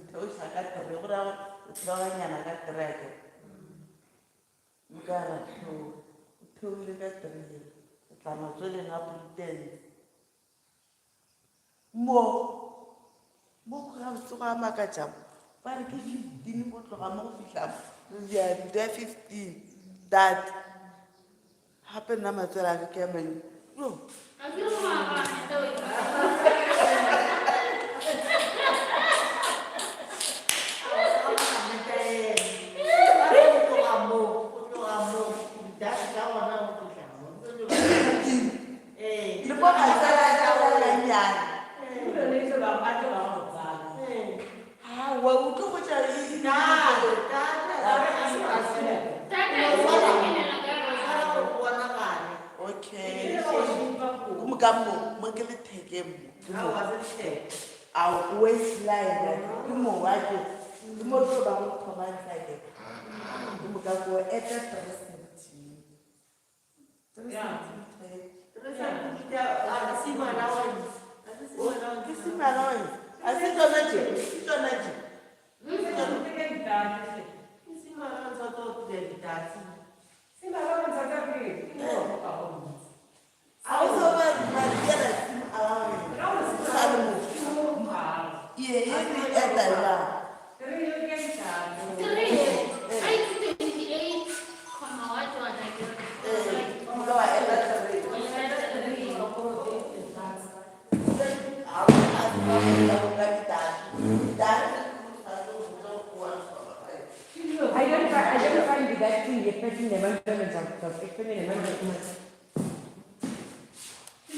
theoša ka 3 gore o theoganyana ka 3 ake nkara theoile ka 3 o tla matsweleng a politence mo kgona botse go amaka jamo ba re ke 15 go tloga mo go fitlha the 15 that gape nna matswela a ka ke amang yo I feel my le bo gatsalaanyana awa o tlo go tša okay ka mo ke lethekeng a waistline ke mo wake ke mo tlo ba go thomansake ke mo ka go eta 3.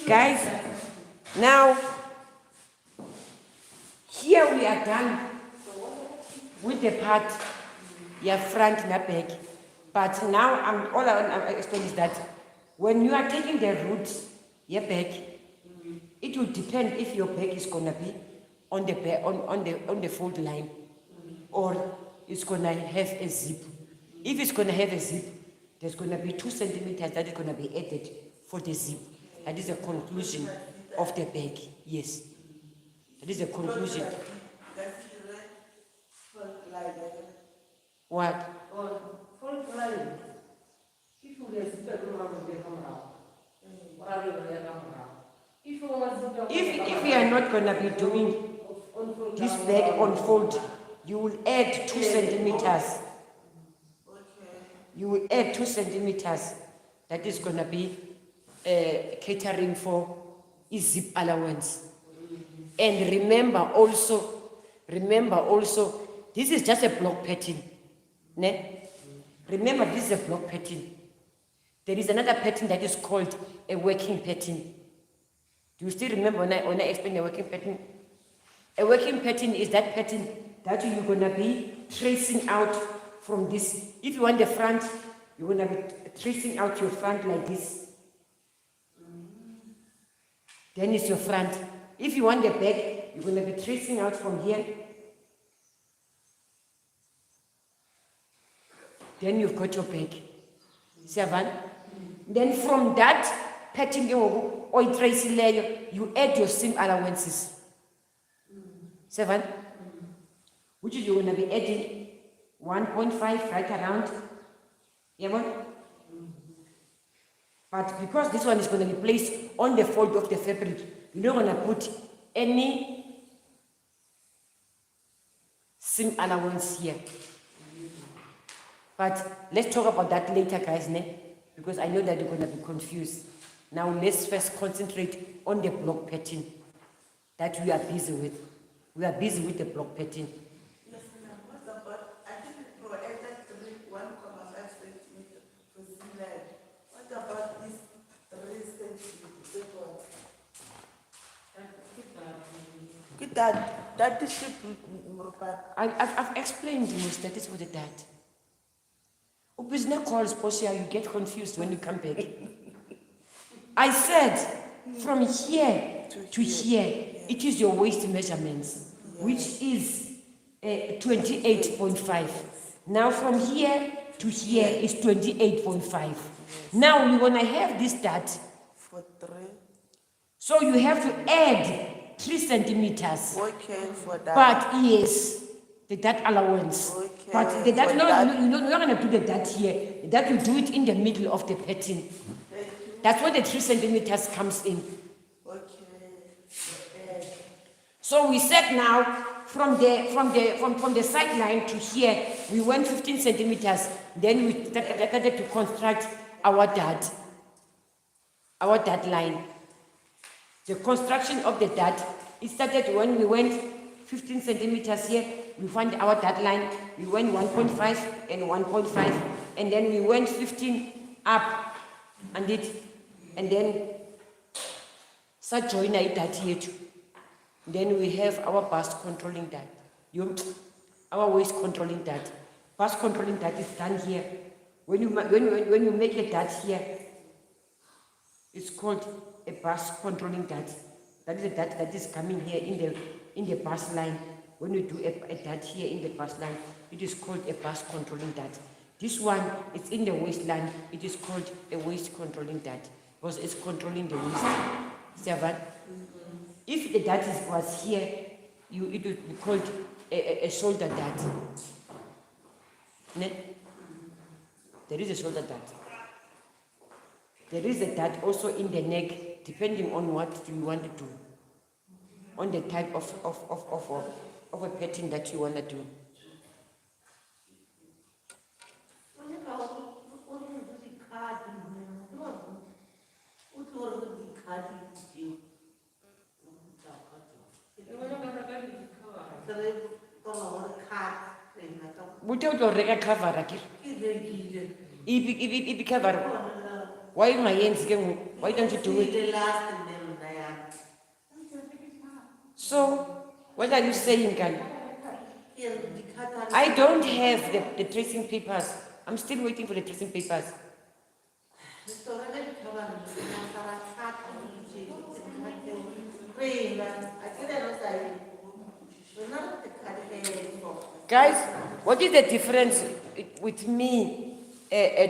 Guys, now here we are done with the part front and back. But now all I'm explaining is that when you are taking the route back, it will depend if your back is gonna be on the back, on the fold line, or it's gonna have a zip. If it's gonna have a zip, there's gonna be 2 centimeters that is gonna be added for the zip. That is the conclusion of the bag. Yes, that is the conclusion. What? If we are not gonna be doing this bag on fold, you will add 2 centimeters. You will add 2 centimeters. That is gonna be catering for zip allowance. And remember also, this is just a block pattern. Ne? Remember, this is a block pattern. There is another pattern that is called a working pattern. Do you still remember when I explained the working pattern? A working pattern is that pattern that you're gonna be tracing out from this. If you want the front, you're gonna be tracing out your front like this. Then it's your front. If you want the back, you're gonna be tracing out from here. Then you've got your back. 7. Then from that pattern or tracing layer, you add your seam allowances. 7. Which is you're gonna be adding 1.5 right around. Yeah, but because this one is going to be placed on the fold of the fabric, you're not going to put any seam allowance here. But let's talk about that later, guys. because I know that you're going to be confused. Now let's first concentrate on the block pattern that we are busy with. We are busy with the block pattern. Yes, ma'am. What about, I think it provided 1.5 centimeter for ceiling. What about this 3 centimeter? Good that is ship. I've explained most that is what it did. Business calls Portia, you get confused when you come back. I said from here to here, it is your waist measurements, which is 28.5. Now from here to here is 28.5. Now you want to have this dot. For 3. So you have to add 3 centimeters. Okay, for that. But yes, the dot allowance. Okay, But the dot, for no, that- you're not going to do the dot here. The dot, you do it in the middle of the pattern. That's where the 3 centimeters comes in. Okay. So we said now from the sideline to here, we went 15 centimeters. Then we started to construct our dot line. The construction of the dot, it started when we went 15 centimeters here. We found our dot line. We went 1.5 and 1.5, and then we went 15 up, and then start join a dot here too. Then we have our bust controlling that. Our waist controlling that. Bust controlling that is done here. When you make a dot here, it's called a bust controlling dot. That is a dot that is coming here in the bust line. When you do a dot here in the bust line, it is called a bust controlling dot. This one, it's in the waistline. It is called a waist controlling dot because it's controlling the waist. Seven. If the dot was here, it would be called a shoulder dot. Ne? There is a shoulder dot. There is a dot also in the neck, depending on what you want to do, on the type of a pattern that you want to do. Without reka cover, if cover, why my hands again? Why don't you do it? So, what are you saying, Gan? I don't have the tracing papers. I'm still waiting for the tracing papers. Guys, what is the difference with me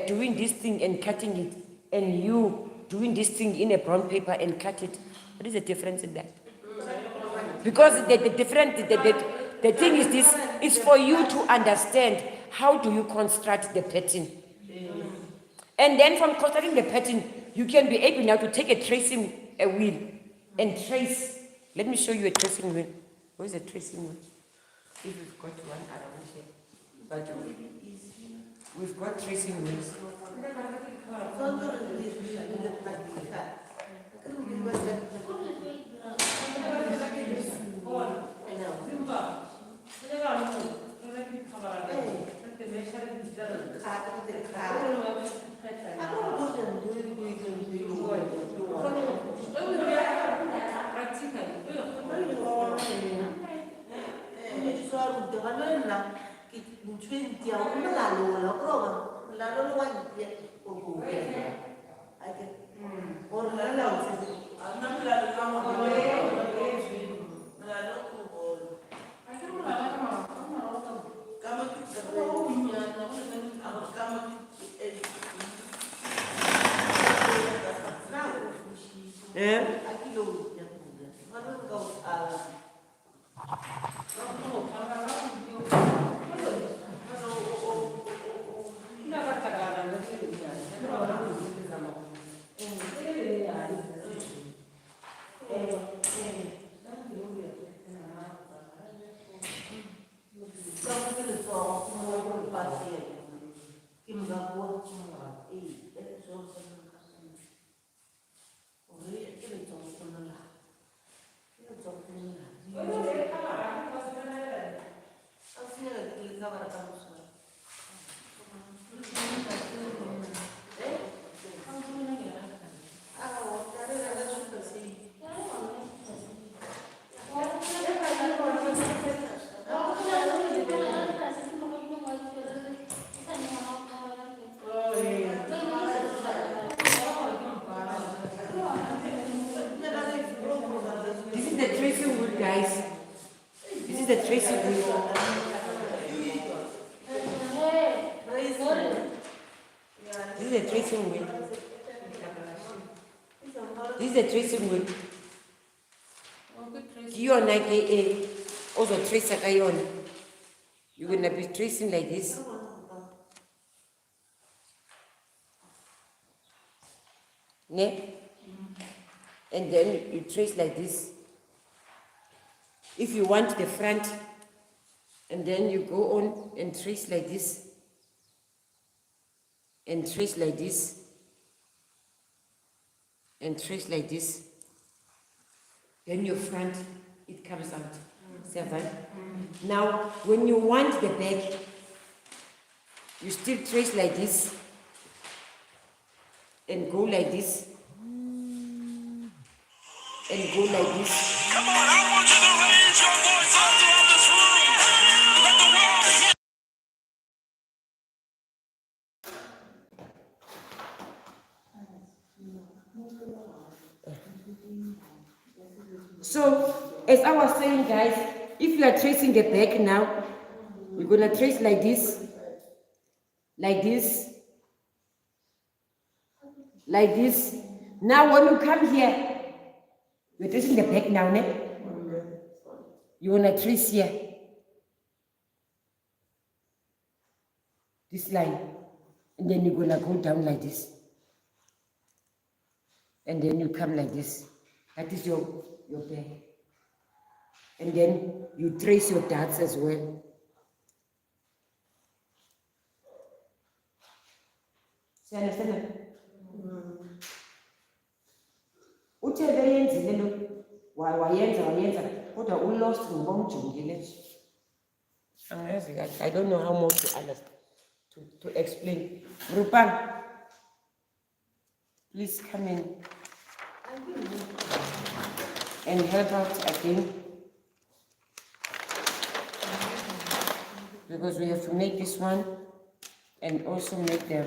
doing this thing and cutting it, and you doing this thing in a brown paper and cut it? What is the difference in that? Because the thing is this, is for you to understand how do you construct the pattern. And then from constructing the pattern, you can be able now to take a tracing wheel and trace. Let me show you a tracing wheel. Where is the tracing wheel? If we've got one around here. But we've got tracing wheels. is a tracing wheel. This is a tracing wheel. This is a tracing wheel. You're like also trace a you're gonna be tracing like this. Ne? And then you trace like this. If you want the front, and then you go on and trace like this, and trace like this, and trace like this, then your front, it comes out. 7. Now, when you want the back, you still trace like this, and go like this, and go like this. Come on, I want you to raise your voice all throughout this room. Let the world hear. So, as I was saying, guys, if you are tracing the back now, you're gonna trace like this, like this, like this. Now, when you come here, you're tracing the back now, ne? You wanna trace here, this line, and then you're gonna go down like this, and then you come like this. That is your back. And then you trace your darts as well. See, understand that? Uthe beyenzile lo wayenza kodwa ulost ngoba umjongile. Angazi kahle. I don't know how more to understand, to explain. Rupang, please come in and help out again, because we have to make this one and also make the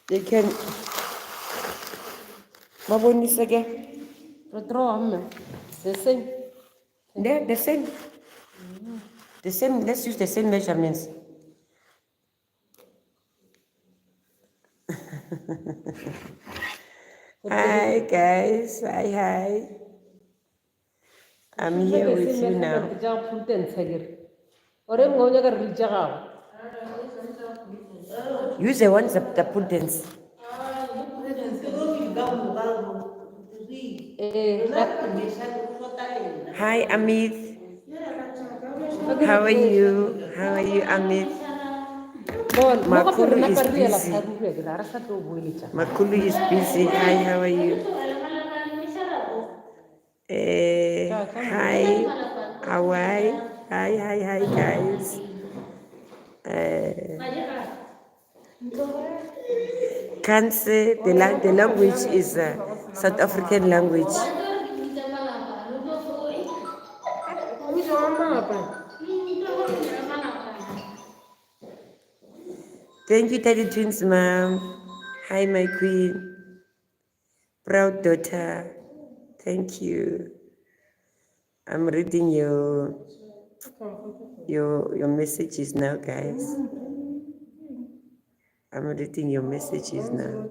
they can mabonisa ke the same. They're the same. The same. Let's use the same measurements. Hi guys. Hi. I'm here with you now. Use the ones that put dance. Hi Amit. How are you? How are you, Amit? Makulu is busy. Makulu is busy. Hi, how are you? Hi, Hawaii. Hi, guys. Kanse, the language is South African language. Thank you, Daddy Twins, Mom. Hi, my queen. Proud daughter. Thank you. I'm reading your messages now, guys. I'm reading your messages now.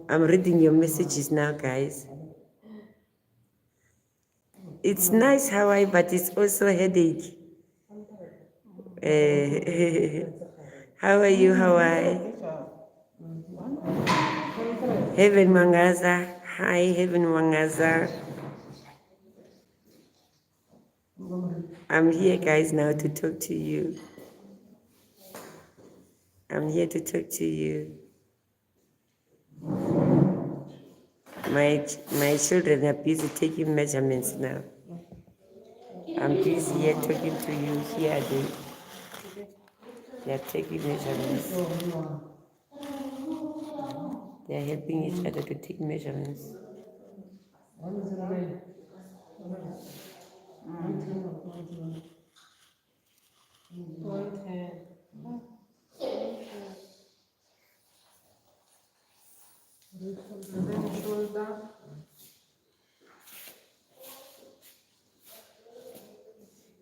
I'm reading your messages now, guys. It's nice, Hawaii, but it's also a headache. How are you, Hawaii? Heaven Mangaza. Hi, Heaven Mangaza. I'm here, guys, now to talk to you. I'm here to talk to you. My children are busy taking measurements now. I'm busy here talking to you. Here they are taking measurements. They are helping each other to take measurements.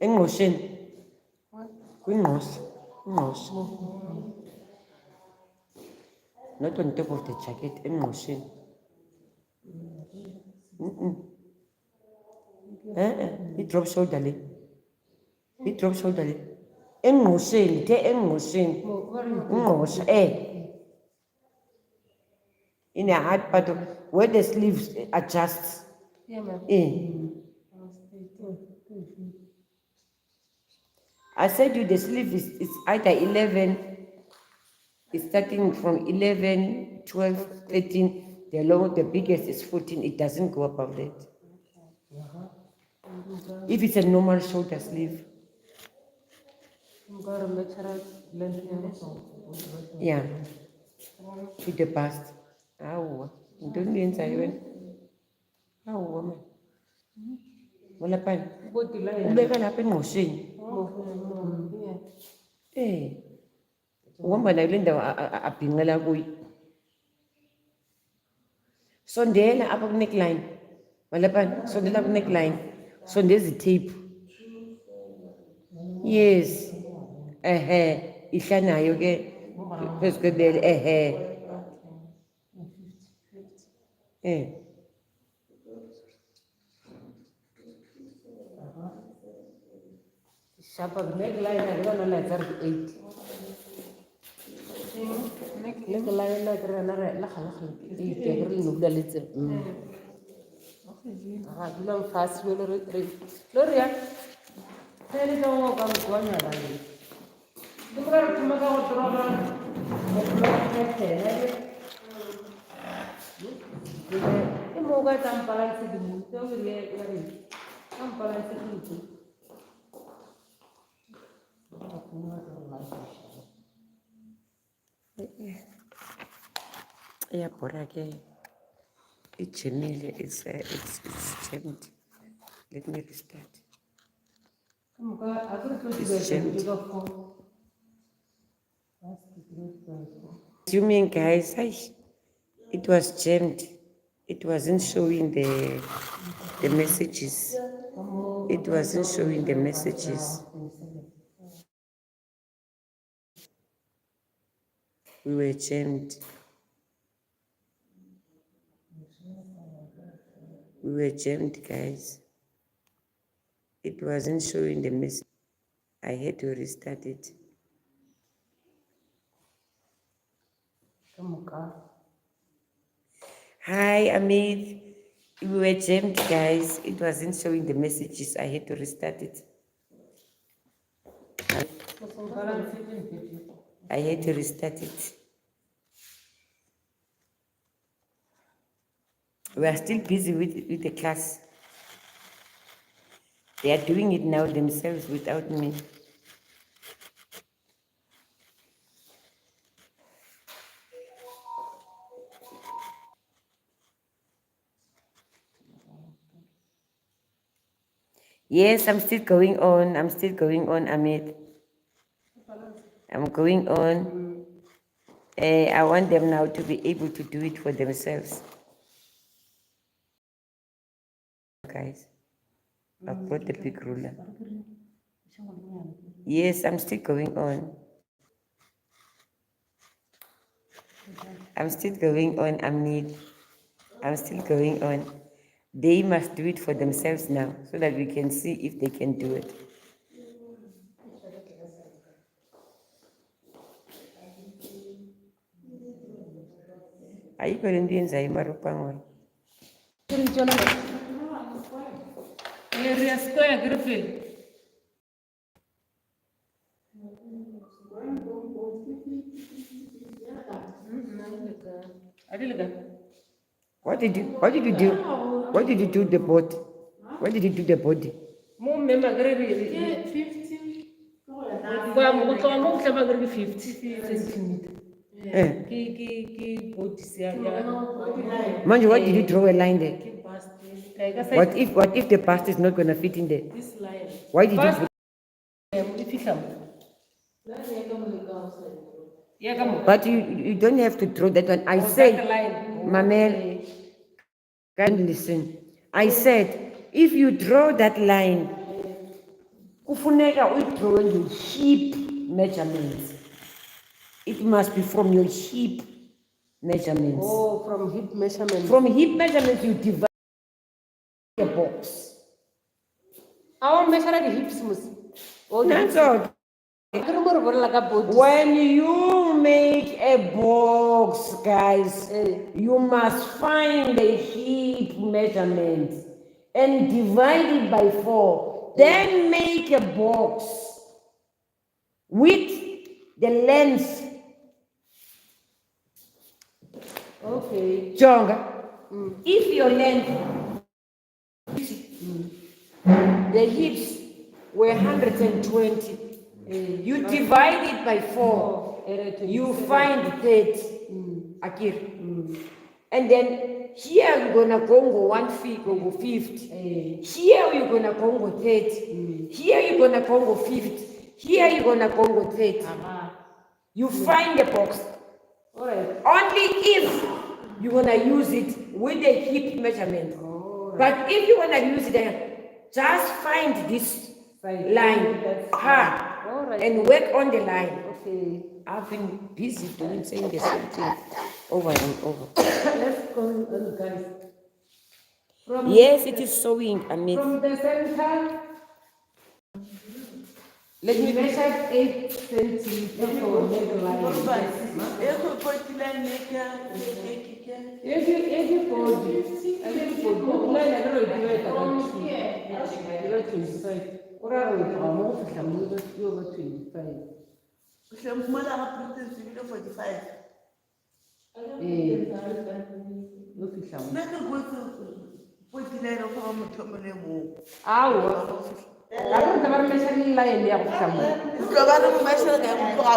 Engqosheni. Kwingqosh. Ingqosh. Not on top of the jacket. Engqosheni. I-drop shoulder le. I-drop shoulder le. Engqosheni. The engqosheni. Ingqosha. In a hard part of where the sleeves adjust. Yeah, ma'am. I said you the sleeve is either 11, it's starting from 11, 12, 13, the biggest is 14, it doesn't go above that. If it's a normal shoulder sleeve. Yeah. To the bust. Awa. Don't answer you. Awa man. Wala pa. Ubeka lapha engqosheni. Uhamba nayo le ndawo abhinqela kuyo. Sondela apha ku-neckline. Walapha, sondela ku-neckline. Sondeza i-tape. Yes. Ihlanayo ke phezu kwebele. Shapa neckline akona la 38. Neckline la kana la khala itegre nubla litse. Dula fast Gloria. Tell it all come to one another. The girl to make out drama. The moga tampala to the moon. Tampala to the moon. Yeah, but again, it's jammed. Let me restart. It's jammed. Assuming, guys, it was jammed. It wasn't showing the messages. It wasn't showing the messages. We were jammed. We were jammed, guys. It wasn't showing the message. I had to restart it. Hi, Amit. We were jammed, guys. It wasn't showing the messages. I had to restart it. I had to restart it. We are still busy with the class. They are doing it now themselves without me. Yes, I'm still going on. I'm still going on, Amit. I'm going on. I want them now to be able to do it for themselves. Guys, I've brought the big ruler. Yes, I'm still going on. I'm still going on, Amit. I'm still going on. They must do it for themselves now so that we can see if they can do it. Ayikho lento yenzayo imarupangwana. Area square, Griffin. What did you do? What did you do the body? What did you do the body? Mo member gre Yeah, 50. kwa mo go tloga mo go tlaba gre 50 centimeter. Eh. Ki body sia ya. Manje, what did you draw a line there? Ki bust. Like I said, What if the bust is not gonna fit in there? This line. Why did you Bust- put, Mo fihla mo. Ya ka mo. but you don't have to draw that one. I That said, line. Mamel, can listen. I said, if you draw that line, kufuneka uyidraw your hip measurements. It must be from your hip measurements. Oh, from hip measurement. From hip measurements, you divide a box. Our measure the hips must. Oh, That's all. When you make a box, guys, you must find the hip measurements and divide it by 4. Then make a box with the length. Okay. Jonga, if your length, the hips were 120, you divide it by 4, you find 30, Akir. And then here you're gonna go 150, here you're gonna go 30, here you're gonna go 50, here you're gonna go 30. You find the box. Alright. Only if you wanna use it with the hip measurement. But if you wanna use it, just find this line Alright. and work on the line. Okay. I've been busy saying the same thing over and over. Let's go, guys. From Yes, it is sewing, Amit. From the center, let me measure 8 centimeters for midline. Every body, line I don't do it about 25. Or I will come off some over 25. Look at some. Awa. I don't have a measuring line there of some.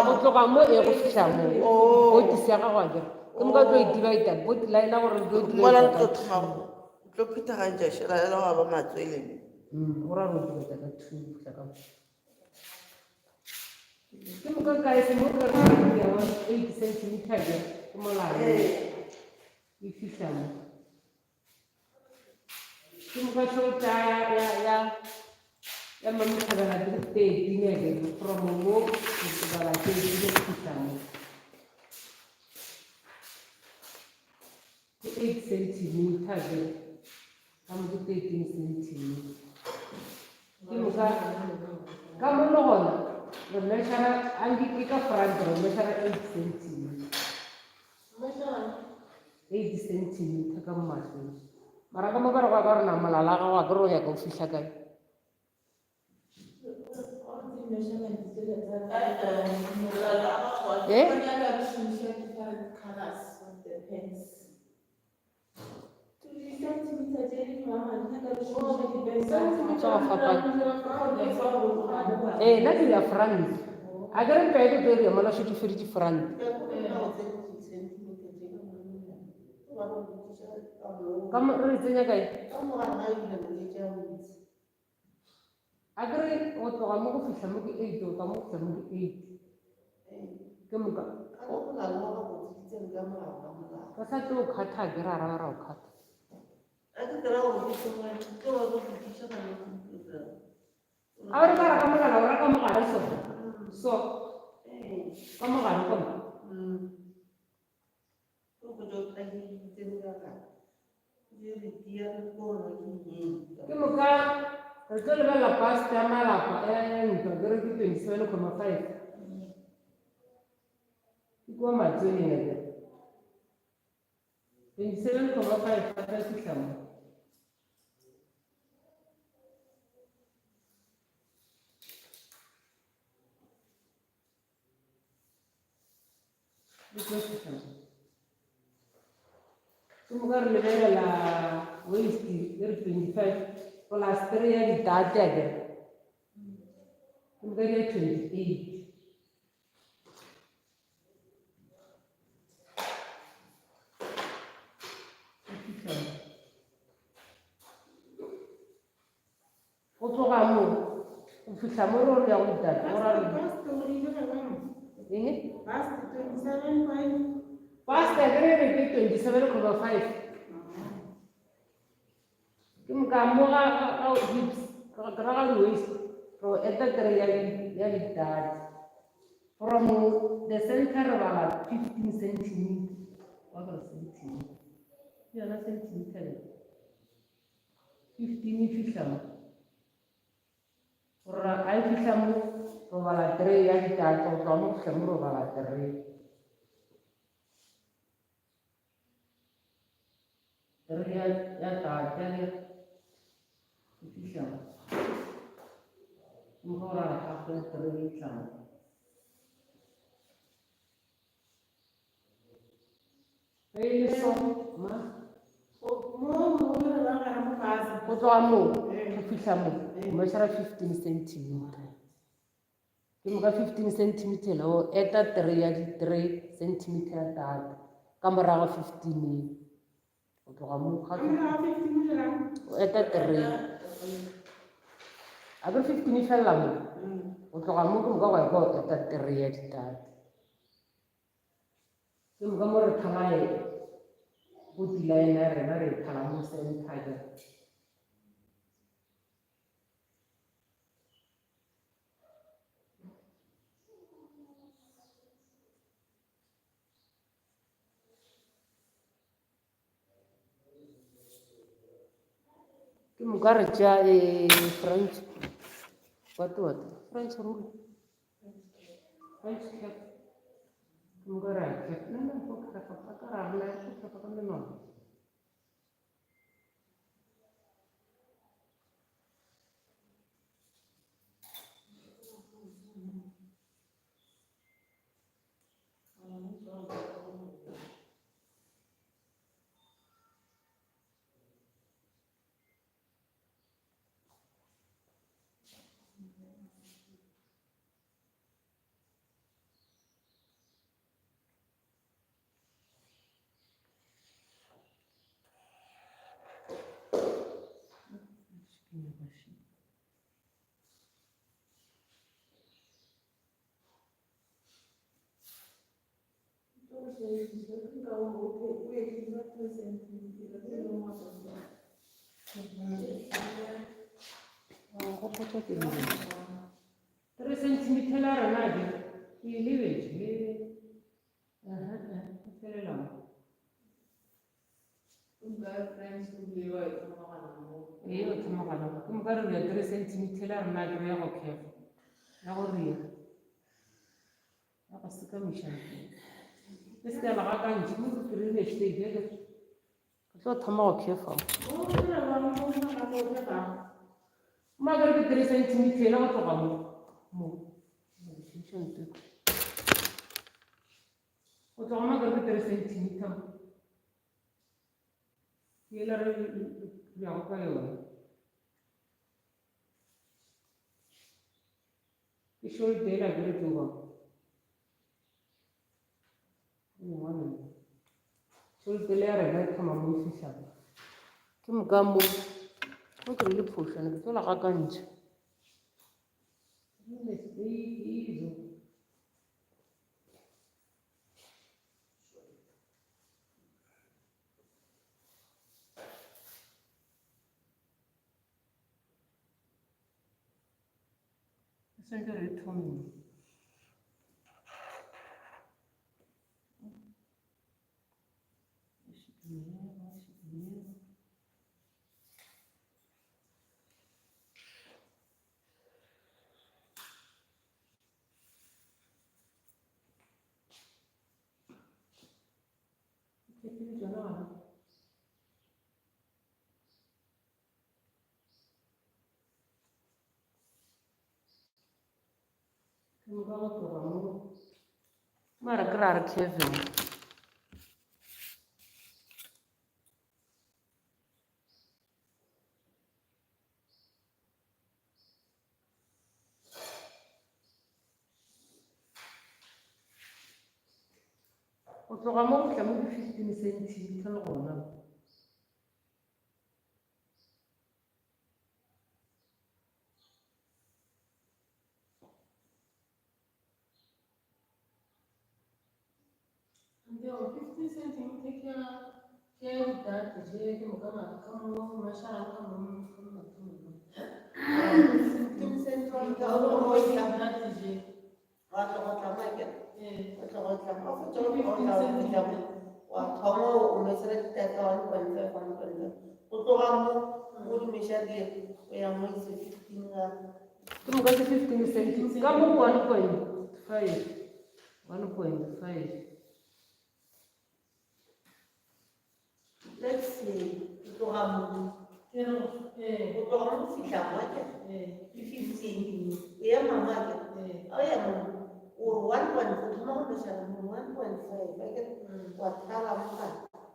O tloga mo e go fihla mo. O di sia ga wa ke. Ke mo ka tlo e divide both line gore go mola divide. tlo thoma tlo pheta gantša šela ela ga ba matsweleng Ora go divide ka 2 fihla ka. Ke mo ka ka se mo ka re ya 8 centimeter ke mo la. E fihla mo. Ke mo ka tshota ya mama ka ba di te dinya ke from mo ke ba la ke di fihla mo. 8 centimeters I'm the 13 centimeters. Come on, the measure and the pick up front, the measure 8 centimeters. 8 centimeters, come on. Maragama Baragana Malala, Groya, go fish again. That's your friend. I don't try to do your mother should be friend. Come on, reason again. I agree what I'm going to say 8 or come 8. Come on. Because I do cut a grara cut. Ahora como so como la pasta malapa to 27.5 igual mais 27.5 para ficar. Kumukar level la waste 25 plus 3 ya data again. Kumukar 28. O tloga mo o fihla mo re o ya go data o ra eng pasta ke re ke 27.5 ke moka mo ga hips ka ra ga waist ro eta tere ya data from the center ba 15 centimeter wa ga centimeter yana centimeter 15 fihla mo ora ai fihla mo ro ba la 3 ya data o tloga mo fihla mo ro ba la 3 ya data ya fihla mo ora ka 3 fihla so ma go tloga mo go fihla mo measure 15 centimeter ke mo ka 15 centimeter lo eta 3 ya 3 centimeter data ka morago 15 go tloga mo ga o eta 3 a ke 15 fela mo go tloga mo ke mo ka go eta 3 ya data ke mo ka mo re thalae go dilaena rena re thala mo center ke mo ka re tša French what French rule French cap ke mo ka re cap nna go cap ka ra nna go cap ka nna go potsa ke 3 centimeter la rena di ke lebetse felela o tsomagana ke mo ka re ya 3 centimeter la rena ke ya go khefa ya go ria ya go seka mešana ke se ka laga ka ntši mo ke rile stage ke tlo thoma go khefa magare ke 3 centimeter la go tloga mo go tloga magare ke 3 centimeter yela re yago ka yona ke shoulder la ke re tloga shoulder le ya rena e thoma mo fihla ke moka mo go ke le phošana ke tlola ga ka ntšha sente re thomile mara ke ra re Kevin O tloga mo go tla mo 15 centimeter le gona. Ndio 50 centimeter ke data je ke mo ka mo mashara ka mo 15 centimeter o mo ka data je Wa tla market. eh Wa tla ma fu tlo ko tla wa thomo o me sere teta 1.5 o tloga mo o di meshadile o ya mo ise 15 ga Ke mo ka 15 centimeter ka mo 1.5. 1.5. let's see o tloga mo pero o tloga mo fihla market ke 15 o ya market o ya mo o 1.5 thoma go meshana mo 1.5 ba ke wa thala mo ka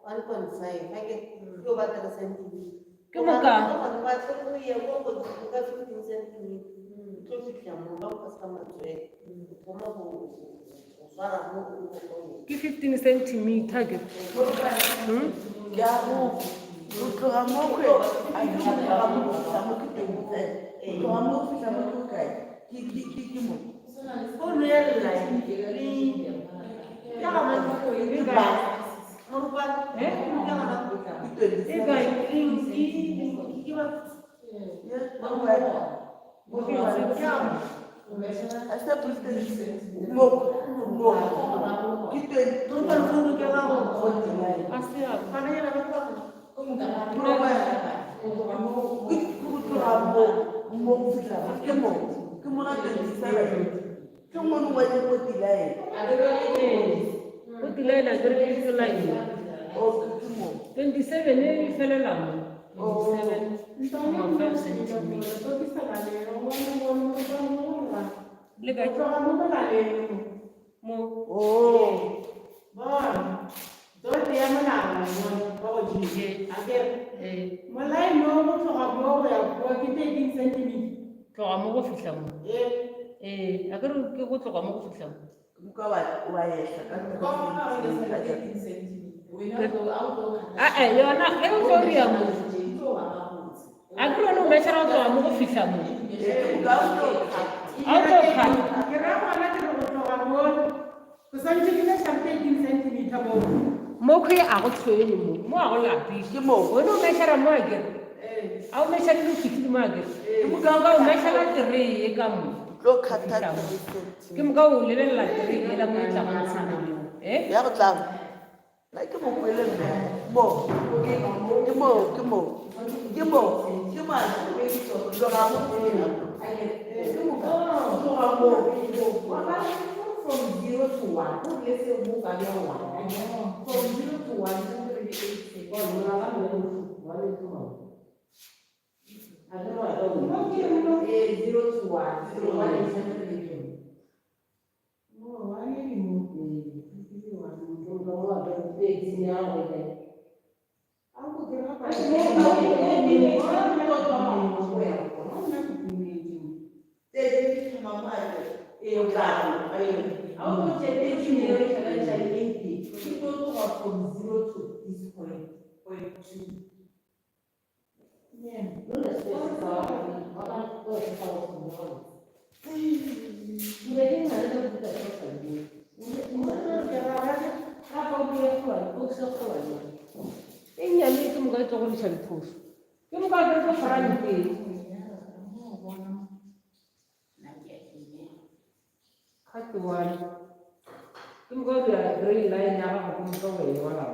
1.5 ba ke yo ba tla centimeter Ke mo ka ba tlo go ya go ka 15 centimeter tlo fihla mo ba go sa matswe thoma go swara mo ke 15 centimeter ke. Ya go o tloga mo kwe a ke go tloga mo go tloga mo ke teng o tloga mo go fihla mo go kae ke mo o no ya line ya ga ma ke ba mo ba ya ga ma ke 27 ke ba ya mo ba mo ke wa a sa pulse mo ke 20 mo ba mo ke ga mo Asia. kana ya ba ba mo ba ke go tloga mo go fihla ke mo na 27 ke mo no wa di mo dilae O tilela gre ke line. o ke mo 27 e felela mo. 27.5 centimeter. to ke sa ka le ro mo Le ka tloga mo ka le mo oh bon do te ya mala mo ba go jije a ke molai mo mo tloga mo go ya go ke 13 centimeter tloga mo go fihla mo. A ke re ke go tloga mo go fihla mo. ka wa yesa ka ko mo ka le 13 centimeter we na go out go Yona e o tlo ria mo. A ke re no meshara o tloga mo go fihla mo. A o tlo kha. ke ra gona ke go tloga mo go santse ke le 13 centimeter mo Mo ke a go tshwene mo a go lapi. ke mo Wena o meshara mo a ke. A o meshara le fitile mo a ke. Ke mo ka o meshara tere e ka mo. lo khata Ke mo ka o lebelela tere e la mo e tla go tsana mo. ya go tla la ke mo kwele mme mo ke mo lo ga mo ke mo lo ga mo From 0 to 1, let's say move on 1. From 0 to 1, 2, 3, 8, 6. Oh, no, I don't know. What is it? I don't know. 0 to 1. 0 to 1 is everything. no wa ne ni mo Aku kira apa? From 0 to this point 2. Nyane ke mo ka tlo go di tshalithoso. Ke mo ka tlo farang ke. Ka ke wa. Ke mo ka ya green line ya ga go mo ka we wala.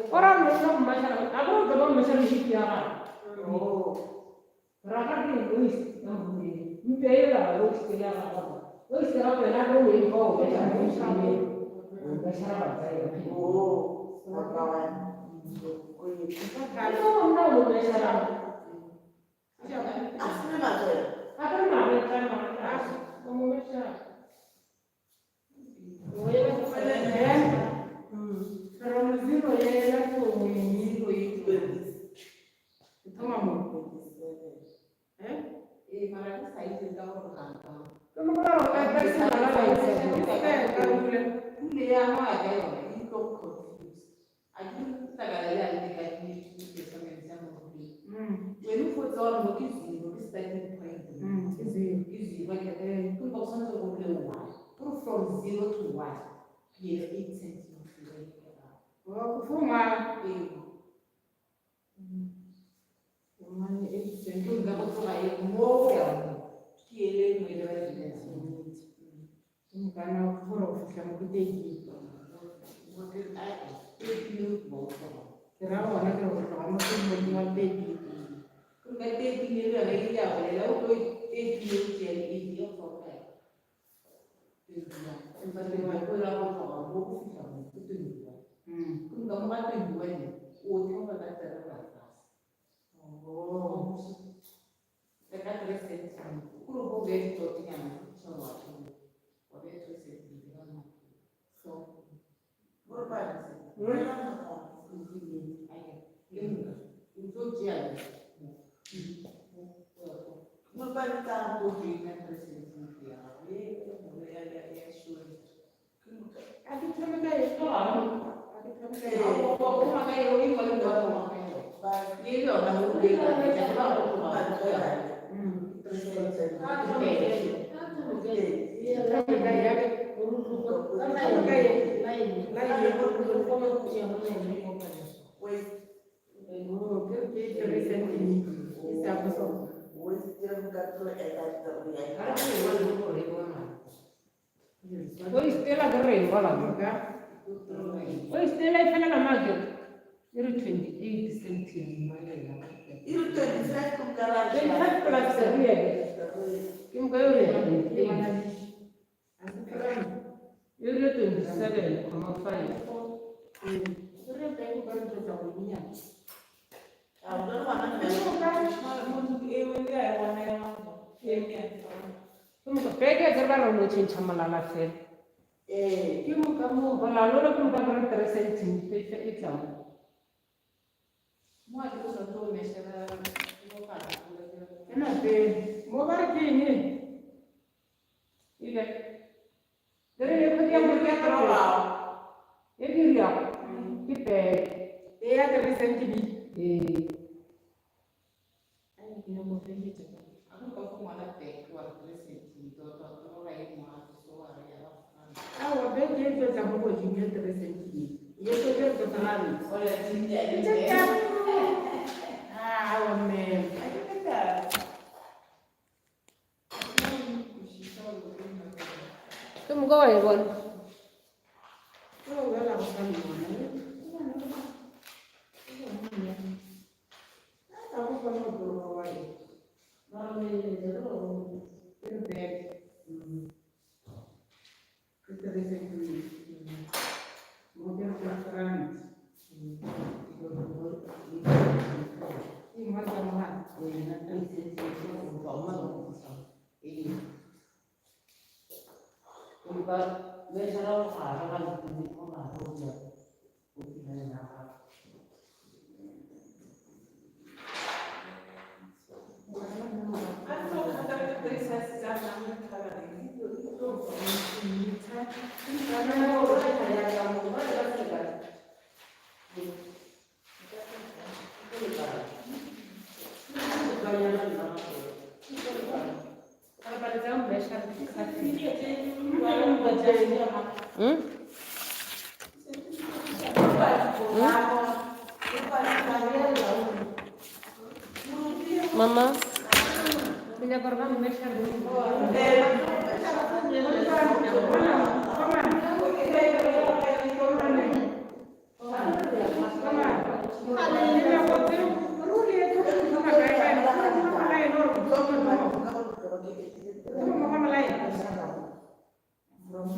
Orang no masalah. Aku udah masalah sih ya. Rakyat ini Luis, Luis ya, Luis kira apa? Luis kira apa? Nak Luis kau macam Luis ini. Oh, kawan. Oh, iya. Asli macam. From 0 to 1. Yes, 8 centimeters. Well, for my money, 8 centimeters. More kana kufura kufika mukuteki kirawa na kiro kutoka masomo ya beki kumbe beki ni ile ile ya wale au beki ni ile ile ya foka mbali wa kula kwa boku kufika mukuteki kumbe mwa tu ni wote kwa daktari oh daktari sasa kuro boge to tiana sawa Hoy Stella Guerrero wala maka. Hoy Stella ifanya na maji. 28 centimeters. 25 kumkara. 25 plus seria. Kimgayo ya. 27.5. Pega agarrar no chincha malala fe. Kimu kamu balalo kum kabar 3 cm fe itlam. Mo atu so to meshara mo ka. Ena pe mo bar ki ni. Ile. Dere ye khadia mo kya karo. Ye diria. Ki pe. E ya 3 cm. Ai ki mo fe ni chapa. Aku ka ko mala pe ko 3 cm. Awa beki yetu za huko jingine 3 cm. Yetu yetu tayari. Wala jingine. Awa me. Tum go e bon. Wala ko kami mwana. Aku kami bro wai. Mama ni jero. Perfect. Kita resepsi, model transparan, ini macam mana? Ini nanti resepsi untuk orang ini. Kita biasa orang itu orang tu bukan apa. Atau ada resepsi zaman kita ini itu. Karena orang kaya kamu mana sih kan? Kalau pada jam besar Mama, punya korban besar From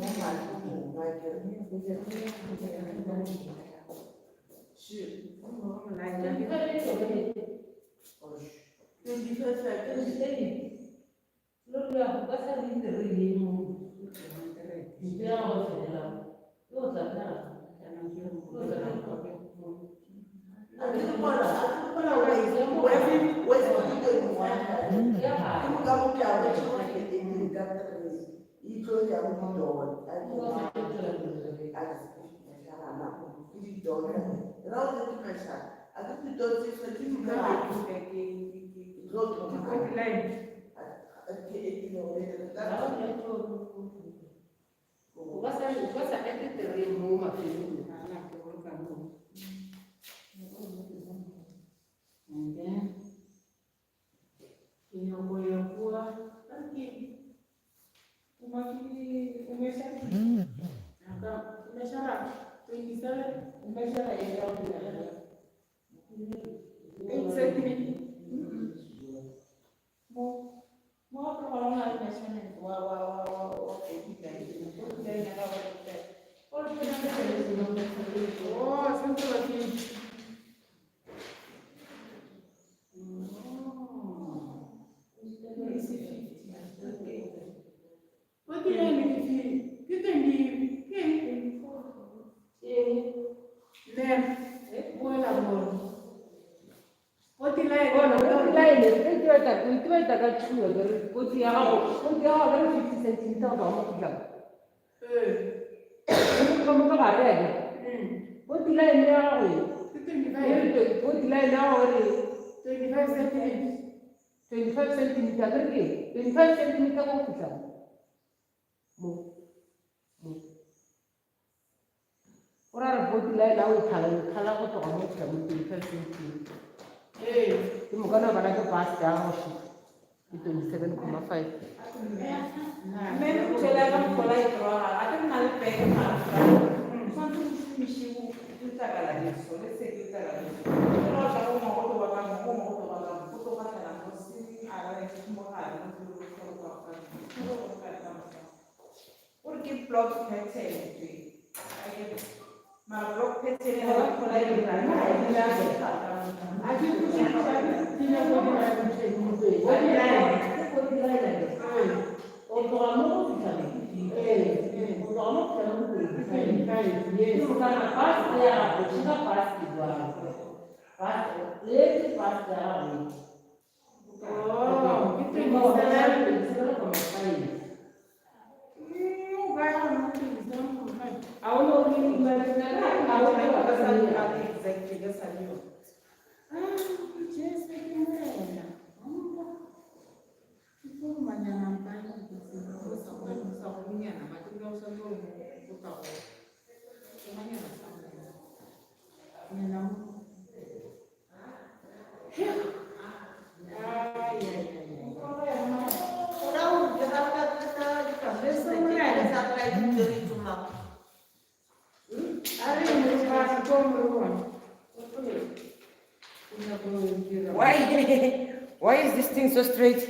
Why is this thing so straight?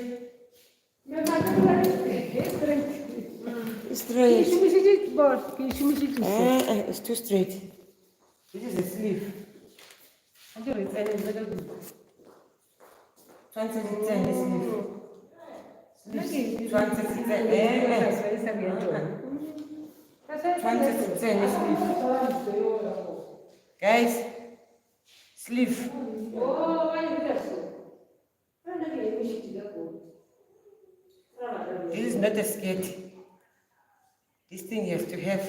It's straight. It's too straight. This is a sleeve. Guys, sleeve. This is not a skirt. This thing has to have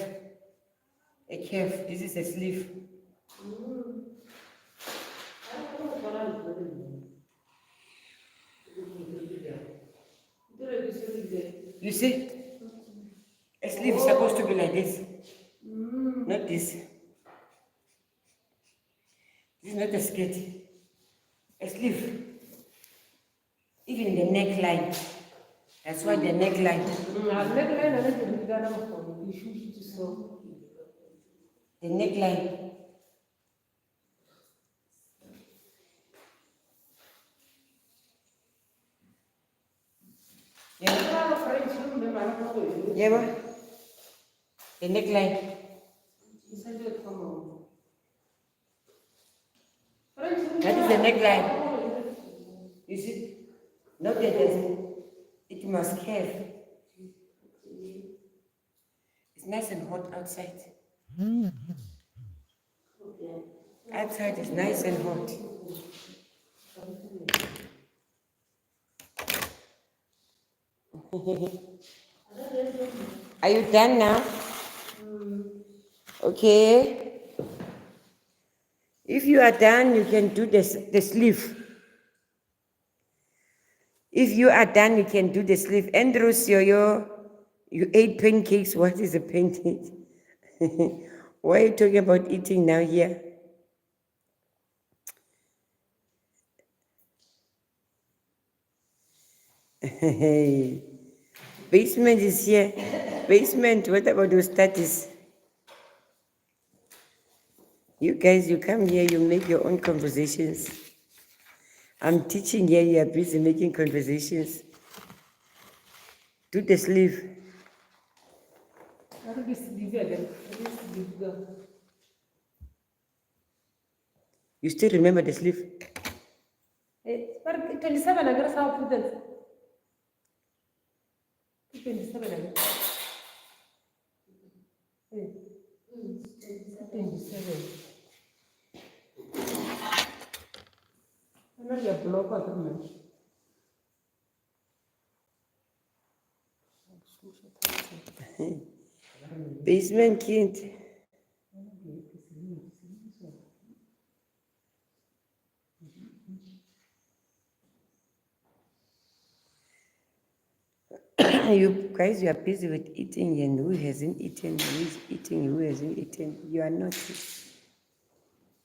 a curve. This is a sleeve. You see? A sleeve is supposed to be like this. Not this. This is not a skirt. A sleeve. Even the neckline. That's why the neckline. The neckline. Yeah, the neckline. the neckline. You see? Not that it must curve. It's nice and hot outside. Outside is nice and hot. Are you done now? Okay. If you are done, you can do the sleeve. If you are done, you can do the sleeve. Andrews, you ate pancakes. What is a pancake? Why are you talking about eating now here? Basement is here. Basement, what about your studies? You guys, you come here, you make your own conversations. I'm teaching here, you are busy making conversations. Do the sleeve. How do this sleeve again? How do this sleeve go? You still remember the sleeve? But 27, I guess how to put that. 27 again. 27. I'm not your block or something. Basement kid. You guys, you are busy with eating, and who hasn't eaten, who is eating, who hasn't eaten. You are not.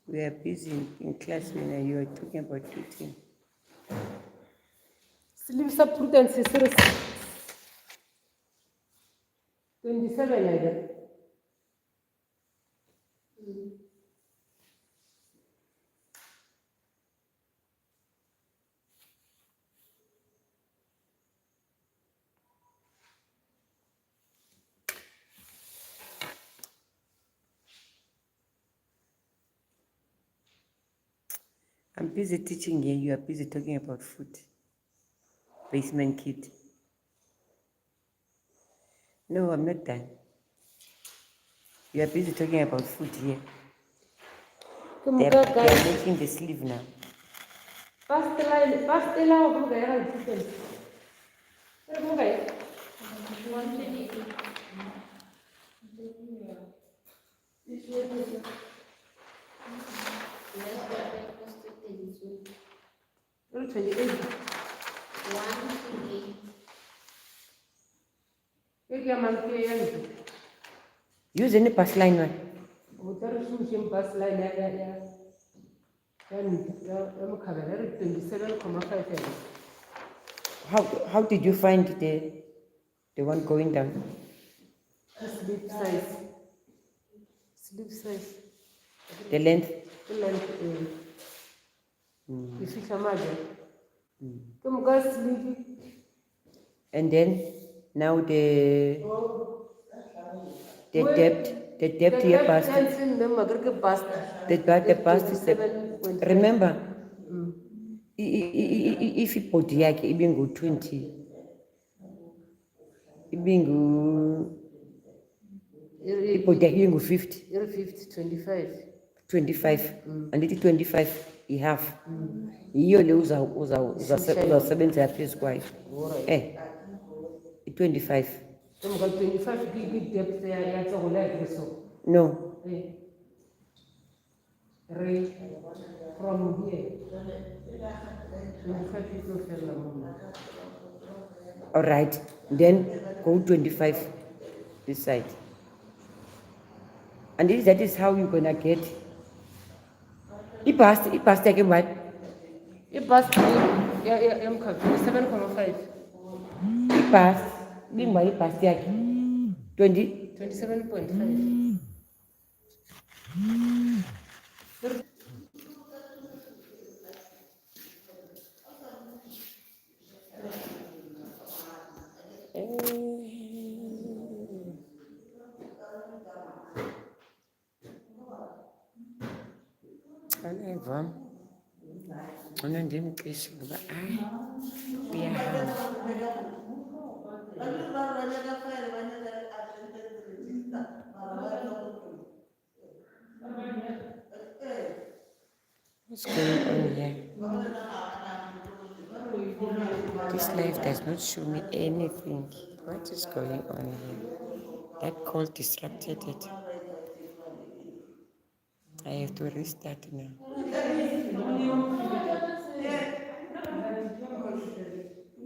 We are busy in class when you are talking about eating. Sleeve support series. 27 again. I'm busy teaching here, you are busy talking about food. Basement kid. No, I'm not done. You are busy talking about food here. They are making the sleeve now. Pass the line, come guys. Come guys. 128. You're 28. 128. You're man, Use any pass line one. Pass line, yeah. I'm covering 27.5. How did you find the one going down? Sleeve size. Sleeve size. The length? The length. You see some other. Come go sleeve. And then now the depth here past the past. Remember, if ibhodi yakhe ibingu-20 ibhodi yakhe ibingu-50 50, 25 andithi 25 ihalf yiyo le uzawusebenzela phezu kwayo i-25 25 gig depth like so. no From here. 25 people fell. all right, then go 25 this side, and that is how you're gonna get it passed again. What It passed 27.5. it passed meanwhile it passed 20 27.5. Never. Ngcono ndimqeshe ngoba hayi uyahamba. Abantu banyaka file banyaka attendance register mara bayanokuthi What's going on here? This life does not show me anything. What is going on here? That call disrupted it. I have to restart now.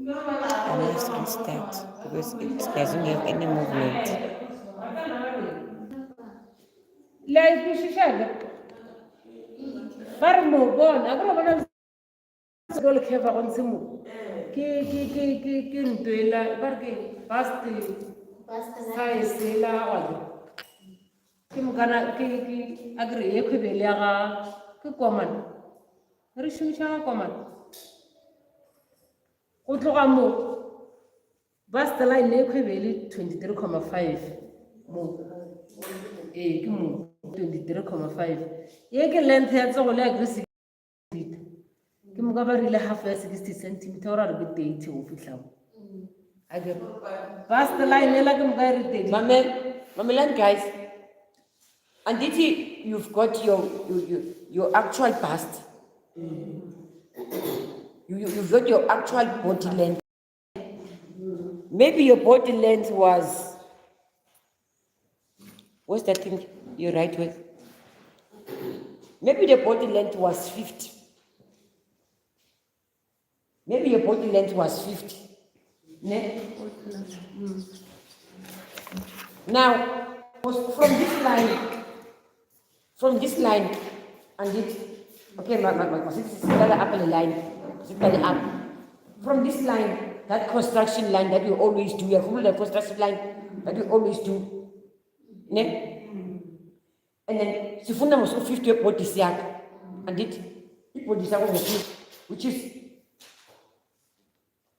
I must restart because it doesn't have any movement. La ikwishishaga. Farmo bona akro bona go le kheva go ntsimo. Ke ntwela barke past size la wa. Ke mokana ke agre e khwebele ga ke komana. Re shumisha komana. Go tloga mo bus line e khwebele 23.5 mo ke mo 23.5 ye ke length ya tsogo le agree 60 ke mo ka ba rile half ya 60 cm ora re be 30 go fihla age bus line la ke mo ka re 30 Mamelan guys, and did you've got your actual bust. You've got your actual body length. Maybe your body length was, what's that thing you write with? Maybe the body length was 50. Maybe your body length was 50. Ne? Now, from this line, and it, okay, my upper line, up. From this line, that construction line that we always do, the construction line that we always do, ne? And then, Sifuna was 50 body siak, and it, which is,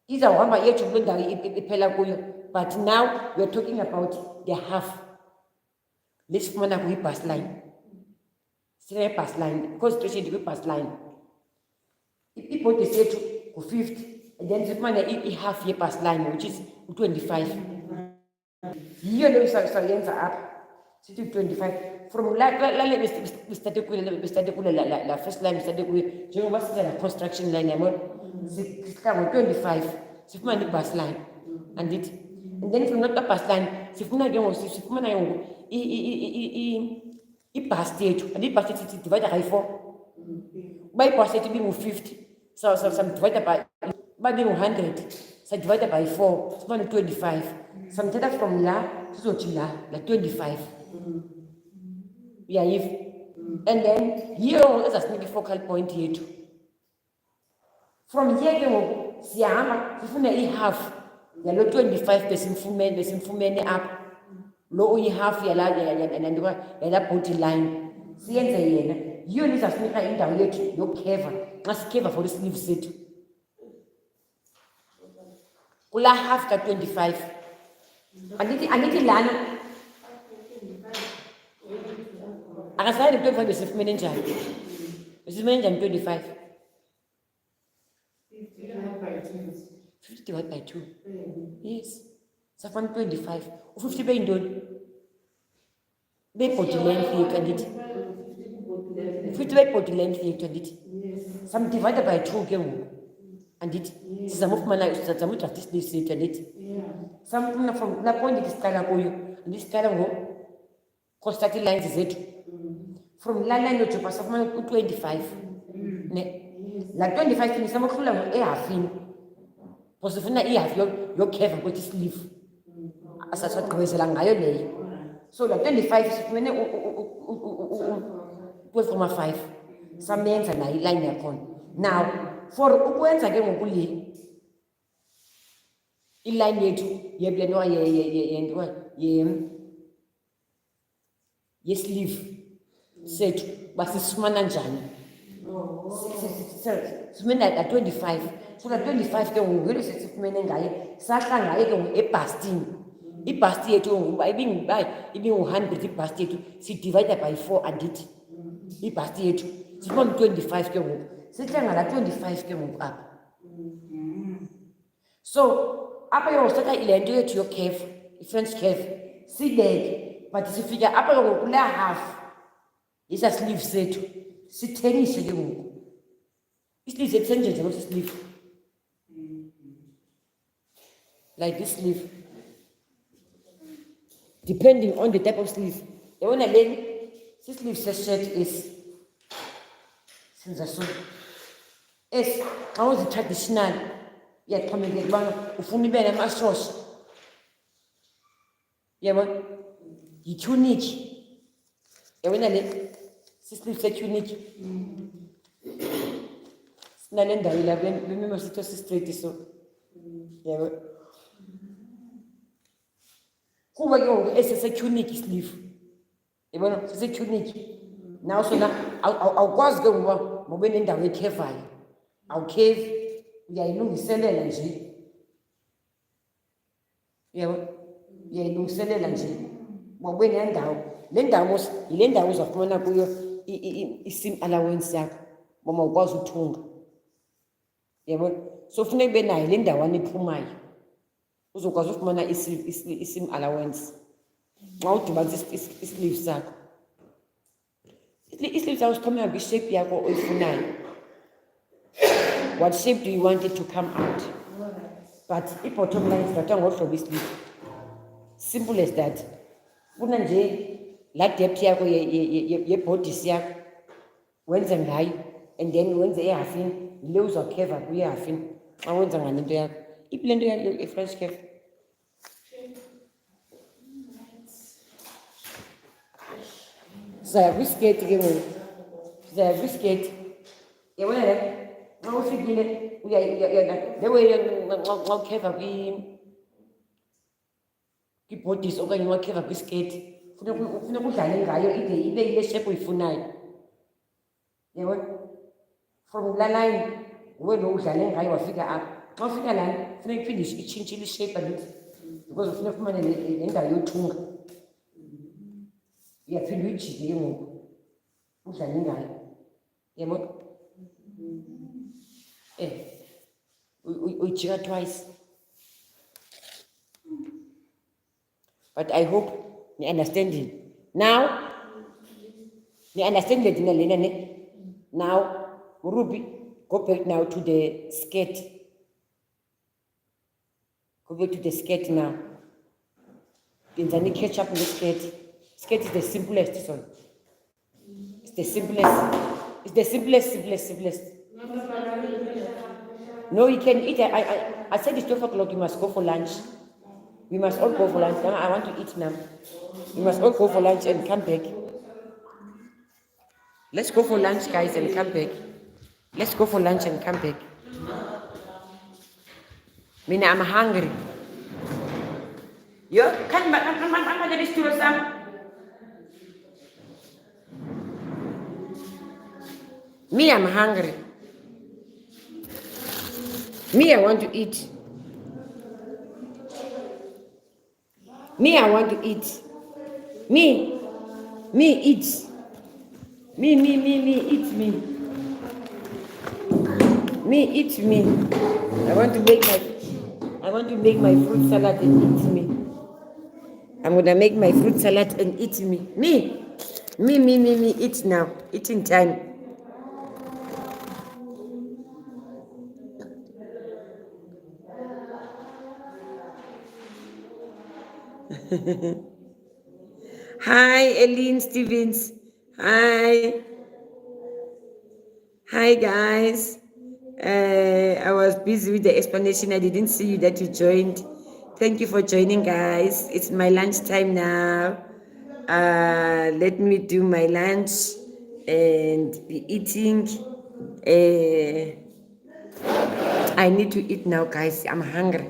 either one by each of but now we're talking about the half. Let's find a pass line. Straight pass line, concentration to pass line. If body say to 50, and then the man a half year pass line, which is 25. Here no is up to 25. From we started la first line, we started with the construction line, 25. Sifuna pass line, and then from not pass line, sifuna past it, and it passed it divided by 4. By pass it being 50, so some divided by being 100, so divided by 4, it's 25. Some data from la to like 25. Yeah, if and then here is a maybe focal point here too. From here go siyama sifuna half yalo 25% fumene up lo half yala body line siyenze yena yiyo lizasinika indawo yethu yokukheva xa sikheva for isleeve sethu kula half ka 25 andithi lana akasayini 25 besifumene njani 25 50 divided by 2. Yes. So from 25. 50 by indon. By body length you can it. 50 by body length you can it. Some divided by 2 again. And it. Some of my life that I'm at this and it. Some from that point this kind of you. And this kind of constructed lines is it. From line to pass of my 25. Like 25 things, some of them are half in. Posifuna have your care with this leaf. As I said, so like 25 is when 12.5. Some men and I line their con. Now, for Upuans again, Bully, in line ye yes, leave. Said, but it's Mananjan. So, at 25. So that 25 ke ngwe re se fumene ngae sa tla ngae ke e pasting yetu by being 100 pasting yetu si divided by 4 and it e pasting yetu si 25 ke ngwe sithenga la 25 ke ngoku apha. So apha yosaka ile nto yethu yokhefu i-French cafe sibeke but sifika apha ngoku kula half yesa sleeve sethu sithengise ke ngoku isleeve sethu senjenje ngose sleeve like this sleeve depending on the type of sleeve yabona leli si-sleeve se-shirt esi senza so esi xa uzi-traditional uyaxhomekeka ubana ufuna ibe namashosha yabona yituniki yabona le si-sleeve setuniki sinale ndawo la bemima sitho si-straight so yabo kuba ke ngoku esi setuniki sleeve yabona sisetuniki naw sona awukwazi ke ngoba mawube nendawo ekhevayo awukhevi uyayilungiselela nje yabo uyayilungiselela nje mawube nendawo le ndawo yile ndawo uzafumana kuyo i-sim allowance yakho mama ukwazi uthunga yabo so funeka ube nayo le ndawana ephumayo uzokwazi ufumana i-sim allowance xa udibanisa isleeve sakho isleeve sakho siqhomeka kwishape yakho oyifunayo. What shape do you want it to come out? But i-bottom line sivathwa ngohlobo isleeve. Simple as that. Funa nje la depth yakho ye-bodice yakho wenze ngayo and then wenze ehafini yile uzakheva kuyo ehafini xa wenza ngale nto yakho ipile nto yakho e-French cafe. Sizaya kwisketi ke ngoku sizaya kwisketi yabona le xa ufikile xa ukheva kwibhodisi okanye wakheva kwisketi funeka udlale ngayo ide ibe yile shape oyifunayo yabona from la line nguwe lo udlale ngayo wafika apha xa ufika lana funeka iphinde itshintshile ishape a little because ufuna ufumane le ndawo yothunga uyaphinda uyijike ke ngoku udlale ngayo yabona uyijika twice but I hope ni understanding now ni understand lena lena ne now Ruby go back now to the skirt go back to the skirt now then catch up with the skirt is the simplest one it's the simplest no you can eat I said it's 12 o'clock you must go for lunch. We must all go for lunch. Now I want to eat now. We must all go for lunch and come back. Let's go for lunch, guys, and come back. Let's go for lunch and come back. Mina, I'm hungry. Yo, can I get this to some? Me, I'm hungry. Me, I want to eat. Me, I want to eat. Me, eat. Me, eat me. Me, eat me. I want to make my fruit salad and eat me. I'm gonna make my fruit salad and eat me. Me, eat now. Eating time. Hi, Eileen Stevens. Hi guys. I was busy with the explanation. I didn't see you that you joined. Thank you for joining, guys. It's my lunch time now. Let me do my lunch and be eating. I need to eat now, guys. I'm hungry.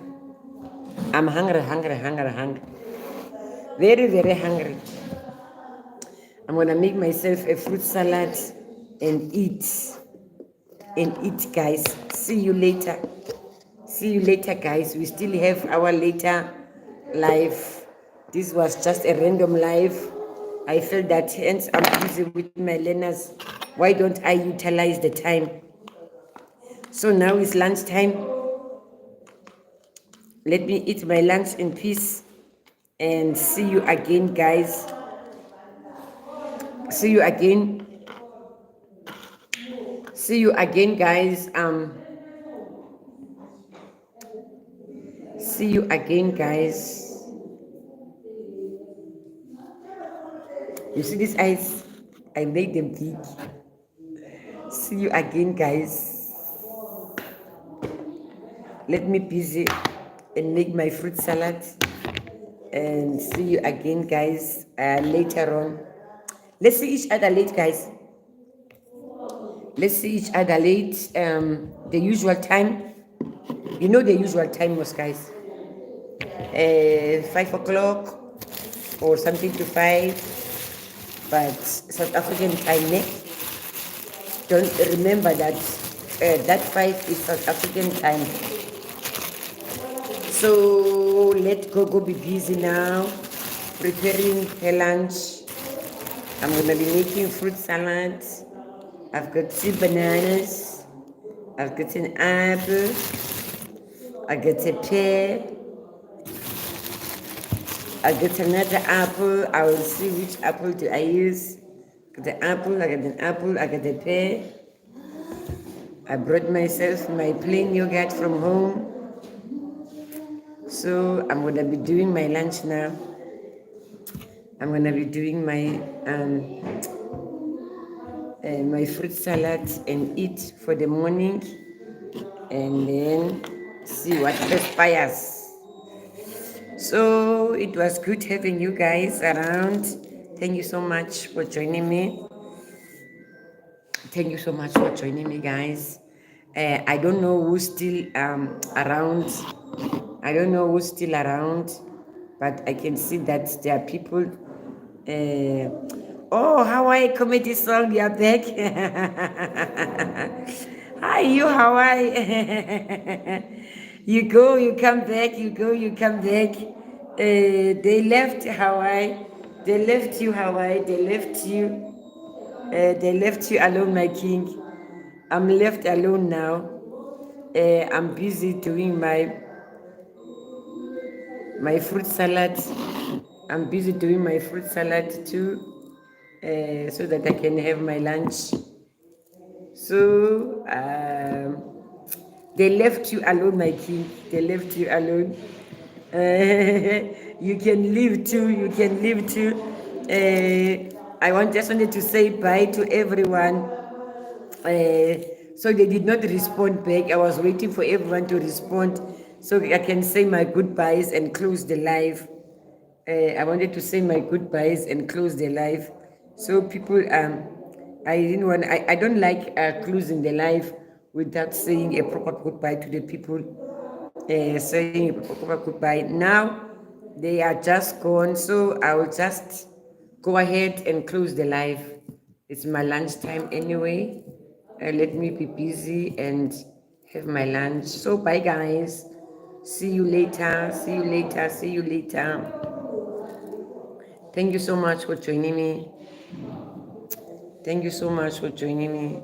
Hungry. Very, very hungry. I'm gonna make myself a fruit salad and eat, guys. See you later, guys. We still have our later live. This was just a random live. I felt that hence I'm busy with my learners. Why don't I utilize the time So now it's lunchtime. Let me eat my lunch in peace and see you again, guys. See you again. See you again, guys. See you again, guys. You see these eyes? I made them big. See you again, guys. Let me busy and make my fruit salad. And see you again, guys, later on. Let's see each other late, guys. Let's see each other late. The usual time. You know the usual time was, guys. 5 o'clock or something to 5. But South African time, don't remember that that 5 is South African time. So let Gogo be busy now, preparing her lunch. I'm gonna be making fruit salad. I've got 2 bananas. I've got an apple. I got a pear. I got another apple. I will see which apple do I use. Got the apple, I got an apple, I got a pear. I brought myself my plain yogurt from home. So I'm gonna be doing my lunch now. I'm gonna be doing my my fruit salad and eat for the morning, and then see what transpires. So it was good having you guys around. Thank you so much for joining me. Thank you so much for joining me, guys. I don't know who's still around. I don't know who's still around, but I can see that there are people. Oh, Hawaii comedy song, you're back. Hi, you Hawaii. You go, you come back, you go, you come back. They left Hawaii. They left you, Hawaii. They left you. They left you alone, my king. I'm left alone now. I'm busy doing my fruit salad. I'm busy doing my fruit salad too, so that I can have my lunch. So they left you alone, my king. They left you alone. You can leave too. You can leave too. I just wanted to say bye to everyone. So they did not respond back. I was waiting for everyone to respond so I can say my goodbyes and close the live. I wanted to say my goodbyes and close the live. So people, I don't like closing the live without saying a proper goodbye to the people. Saying a proper goodbye. Now they are just gone, so I will just go ahead and close the live. It's my lunchtime anyway. Let me be busy and have my lunch. So bye, guys. See you later. See you later. See you later. Thank you so much for joining me. Thank you so much for joining me.